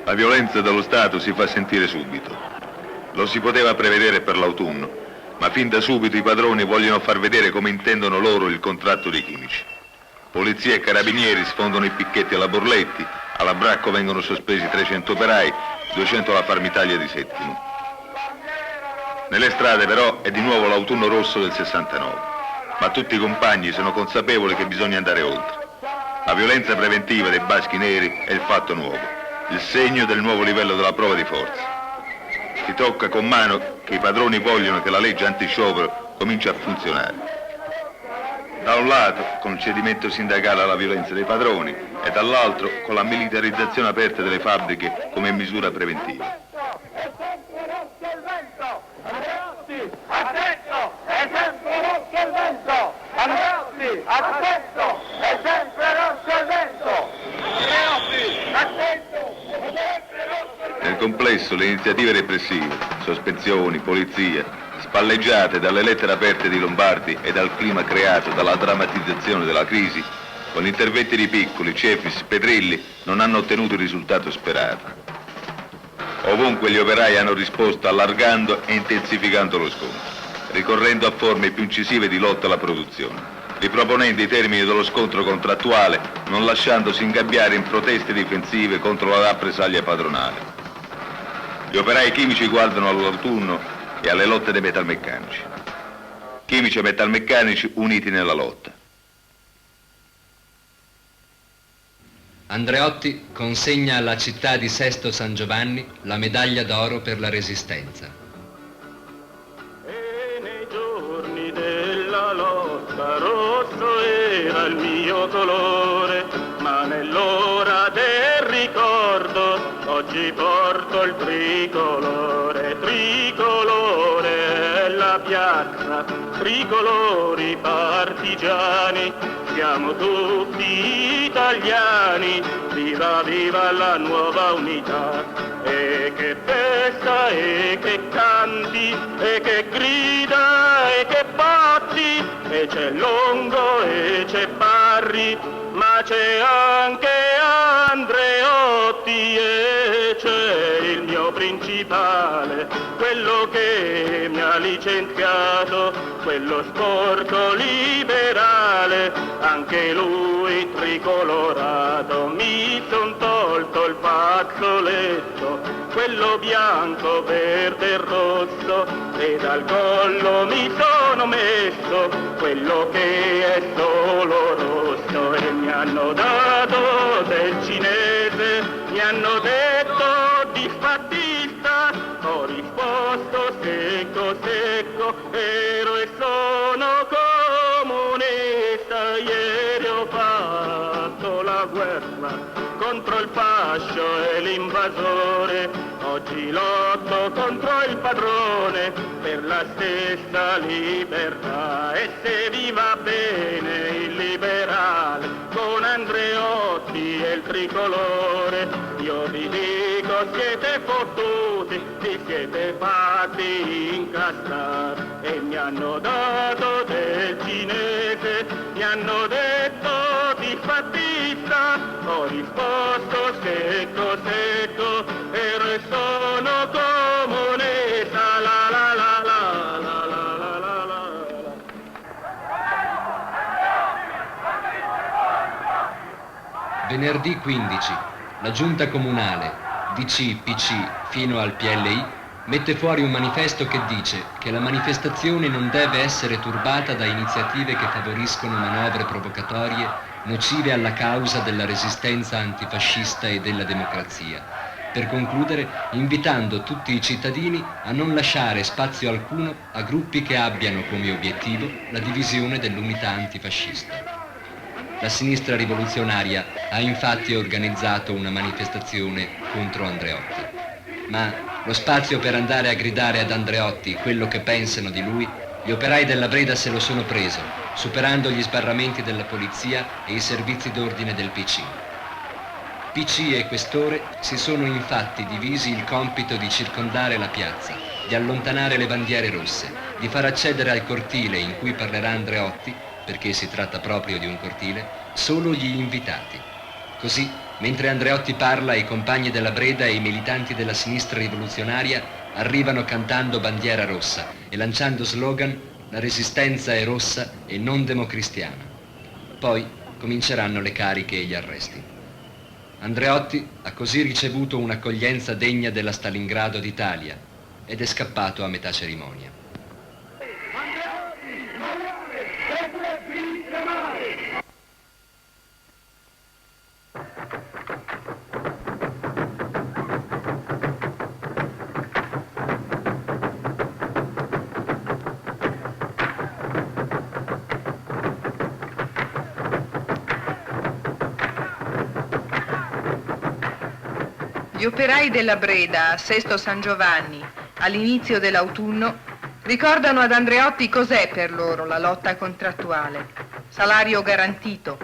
La violenza dello Stato si fa sentire subito. Lo si poteva prevedere per l'autunno, ma fin da subito i padroni vogliono far vedere come intendono loro il contratto dei chimici. Polizia e carabinieri sfondano i picchetti alla Borletti, alla Bracco vengono sospesi 300 operai, 200 alla Farmitalia di Settimo. Nelle strade però è di nuovo l'autunno rosso del 69, ma tutti i compagni sono consapevoli che bisogna andare oltre. La violenza preventiva dei baschi neri è il fatto nuovo, il segno del nuovo livello della prova di forza. Si tocca con mano che i padroni vogliono che la legge antisciopero cominci a funzionare. Da un lato con il cedimento sindacale alla violenza dei padroni e dall'altro con la militarizzazione aperta delle fabbriche come misura preventiva. Attento, è sempre rosso il vento! Andreotti, attento, è sempre rosso il vento! Andreotti, attento, è sempre rosso il vento! Nel complesso le iniziative repressive, sospensioni, polizia, spalleggiate dalle lettere aperte di Lombardi e dal clima creato dalla drammatizzazione della crisi, con interventi di Piccoli, Cefis, Petrilli, non hanno ottenuto il risultato sperato. Ovunque gli operai hanno risposto allargando e intensificando lo scontro, ricorrendo a forme più incisive di lotta alla produzione. riproponendo i termini dello scontro contrattuale, non lasciandosi ingabbiare in proteste difensive contro la rappresaglia padronale. Gli operai chimici guardano all'autunno e alle lotte dei metalmeccanici. Chimici e metalmeccanici uniti nella lotta. Andreotti consegna alla città di Sesto San Giovanni la medaglia d'oro per la Resistenza. E nei giorni della lotta rosso era il mio colore, ma nell'ora del ricordo oggi porto il tricolore. Tricolore è la piazza, tricolori partigiani, siamo tutti italiani, viva viva la nuova unità. E che festa, e che canti, e che grida, e che batti, e c'è Longo e c'è Parri, ma c'è anche Andreotti e c'è il mio principale, quello che mi ha licenziato, quello sporco liberale, anche lui tricolorato. Mi son tolto il fazzoletto, quello bianco, verde e rosso, e dal collo mi sono messo quello che è solo rosso. E mi hanno dato del cinese, mi hanno detto disfattista, ho risposto secco secco, ero e sono comunista. Ieri ho fatto la guerra contro il fascio e l'invasore, oggi lotto contro il padrone per la stessa libertà. E se vi va bene il liberale con Andreotti e il tricolore, io vi dico siete fottuti, vi siete fatti incastrare. E mi hanno dato del cinese, mi hanno detto disfattista, ho risposto secco secco, ero e sono comunista. La la la la la la la la la. Venerdì 15, la giunta comunale, DC, PC fino al PLI, mette fuori un manifesto che dice che la manifestazione non deve essere turbata da iniziative che favoriscono manovre provocatorie nocive alla causa della resistenza antifascista e della democrazia, per concludere invitando tutti i cittadini a non lasciare spazio alcuno a gruppi che abbiano come obiettivo la divisione dell'unità antifascista. La sinistra rivoluzionaria ha infatti organizzato una manifestazione contro Andreotti, ma lo spazio per andare a gridare ad Andreotti quello che pensano di lui, gli operai della Breda se lo sono preso, superando gli sbarramenti della polizia e i servizi d'ordine del PC. PC e Questore si sono infatti divisi il compito di circondare la piazza, di allontanare le bandiere rosse, di far accedere al cortile in cui parlerà Andreotti, perché si tratta proprio di un cortile, solo gli invitati. Così, mentre Andreotti parla, i compagni della Breda e i militanti della sinistra rivoluzionaria arrivano cantando Bandiera rossa e lanciando slogan "La resistenza è rossa e non democristiana". Poi cominceranno le cariche e gli arresti. Andreotti ha così ricevuto un'accoglienza degna della Stalingrado d'Italia ed è scappato a metà cerimonia. Gli operai della Breda a Sesto San Giovanni, all'inizio dell'autunno, ricordano ad Andreotti cos'è per loro la lotta contrattuale. Salario garantito,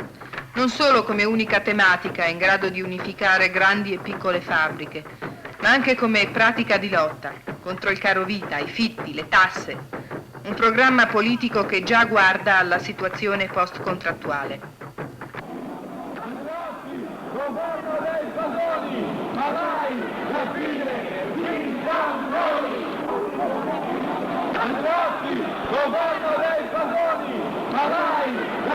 non solo come unica tematica in grado di unificare grandi e piccole fabbriche, ma anche come pratica di lotta contro il carovita, i fitti, le tasse. Un programma politico che già guarda alla situazione post-contrattuale. Andreotti, governo dei padroni, farai la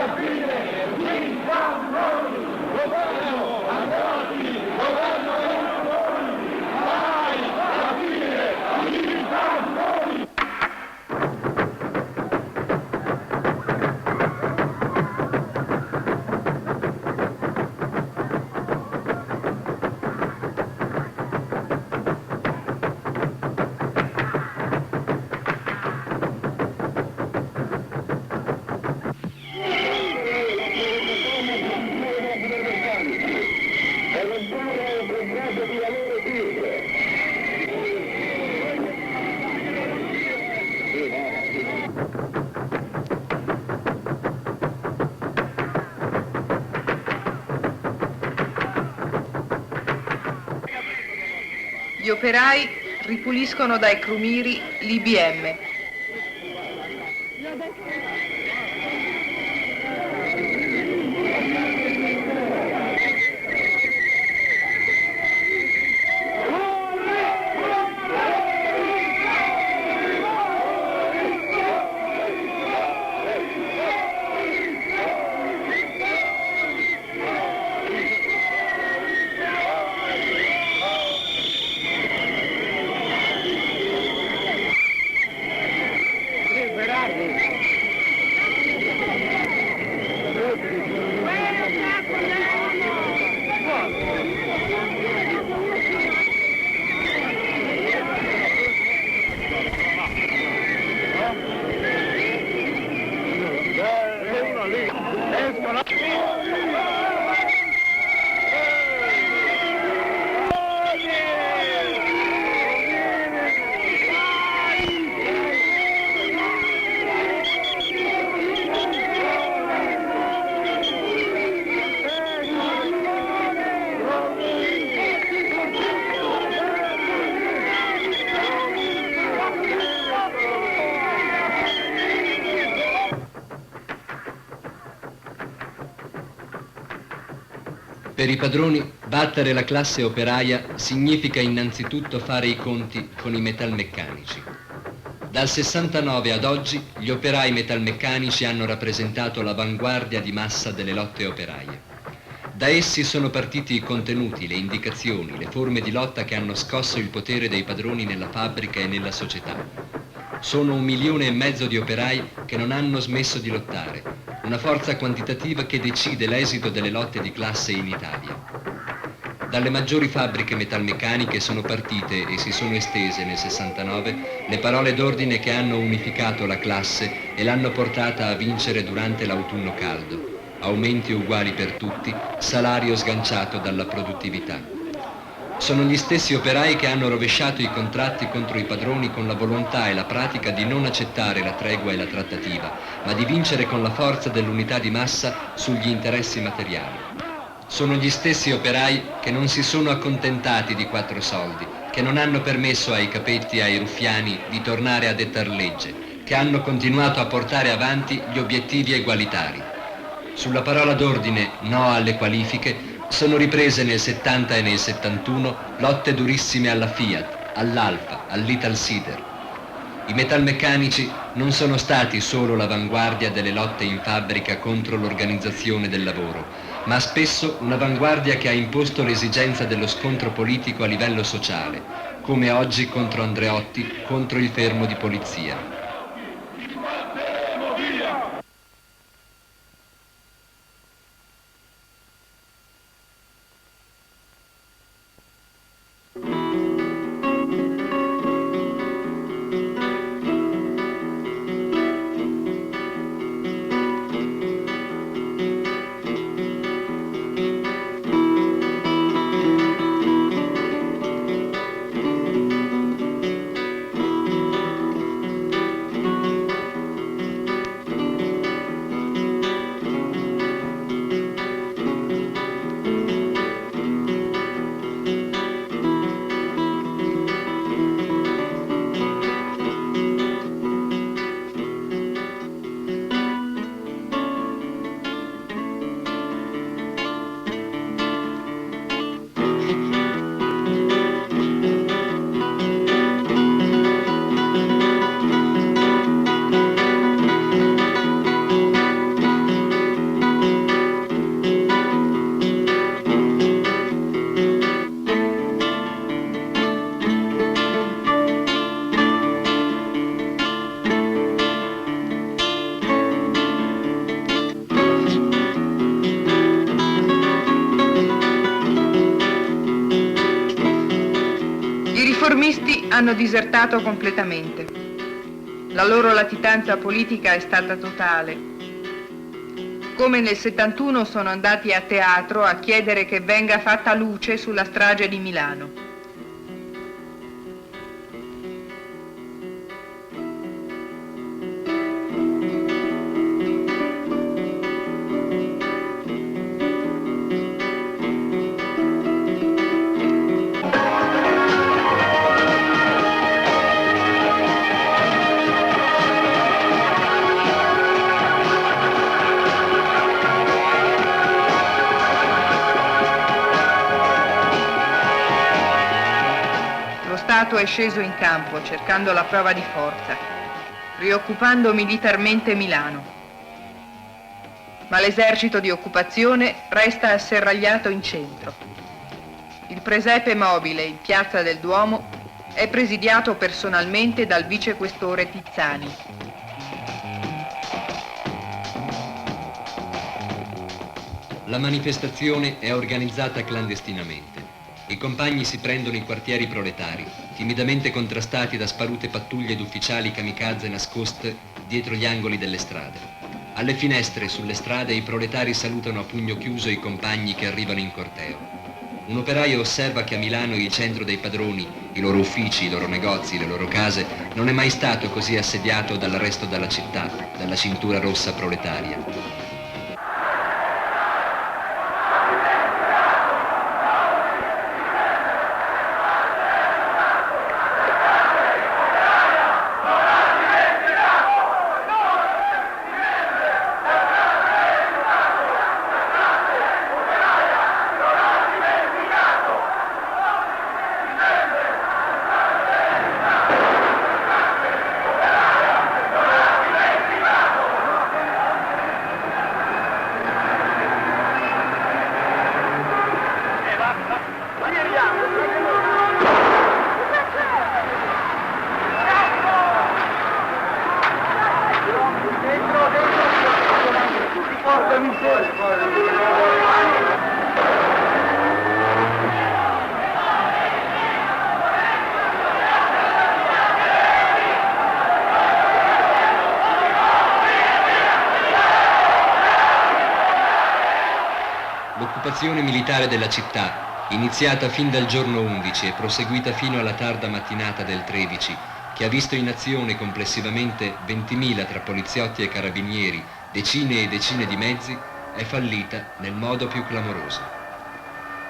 Gli operai ripuliscono dai crumiri l'IBM. Per i padroni, battere la classe operaia significa innanzitutto fare i conti con i metalmeccanici. Dal 69 ad oggi, gli operai metalmeccanici hanno rappresentato l'avanguardia di massa delle lotte operaie. Da essi sono partiti i contenuti, le indicazioni, le forme di lotta che hanno scosso il potere dei padroni nella fabbrica e nella società. Sono 1,5 milioni di operai che non hanno smesso di lottare, una forza quantitativa che decide l'esito delle lotte di classe in Italia. Dalle maggiori fabbriche metalmeccaniche sono partite e si sono estese nel 69 le parole d'ordine che hanno unificato la classe e l'hanno portata a vincere durante l'autunno caldo. Aumenti uguali per tutti, salario sganciato dalla produttività. Sono gli stessi operai che hanno rovesciato i contratti contro i padroni con la volontà e la pratica di non accettare la tregua e la trattativa, ma di vincere con la forza dell'unità di massa sugli interessi materiali. Sono gli stessi operai che non si sono accontentati di 4 soldi, che non hanno permesso ai capetti e ai ruffiani di tornare a dettar legge, che hanno continuato a portare avanti gli obiettivi egualitari. Sulla parola d'ordine no alle qualifiche sono riprese nel 70 e nel 71 lotte durissime alla Fiat, all'Alfa, all'Italsider. I metalmeccanici non sono stati solo l'avanguardia delle lotte in fabbrica contro l'organizzazione del lavoro, ma spesso un'avanguardia che ha imposto l'esigenza dello scontro politico a livello sociale, come oggi contro Andreotti, contro il fermo di polizia. hanno disertato completamente. La loro latitanza politica è stata totale. Come nel 71 sono andati a teatro a chiedere che venga fatta luce sulla strage di Milano. È sceso in campo cercando la prova di forza, rioccupando militarmente Milano. Ma l'esercito di occupazione resta asserragliato in centro. Il presepe mobile in piazza del Duomo è presidiato personalmente dal vicequestore Tizzani. La manifestazione è organizzata clandestinamente. I compagni si prendono i quartieri proletari, timidamente contrastati da sparute pattuglie d'ufficiali kamikaze nascoste dietro gli angoli delle strade. Alle finestre e sulle strade i proletari salutano a pugno chiuso i compagni che arrivano in corteo. Un operaio osserva che a Milano il centro dei padroni, i loro uffici, i loro negozi, le loro case, non è mai stato così assediato dal resto della città, dalla cintura rossa proletaria. L'occupazione militare della città, iniziata fin dal giorno 11 e proseguita fino alla tarda mattinata del 13, che ha visto in azione complessivamente 20.000 tra poliziotti e carabinieri, decine e decine di mezzi, è fallita nel modo più clamoroso.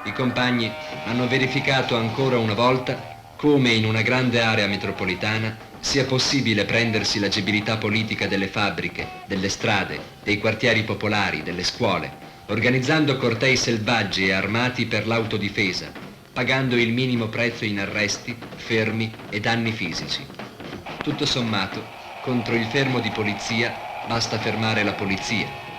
I compagni hanno verificato ancora una volta come in una grande area metropolitana sia possibile prendersi l'agibilità politica delle fabbriche, delle strade, dei quartieri popolari, delle scuole, organizzando cortei selvaggi e armati per l'autodifesa, pagando il minimo prezzo in arresti, fermi e danni fisici. Tutto sommato, contro il fermo di polizia basta fermare la polizia.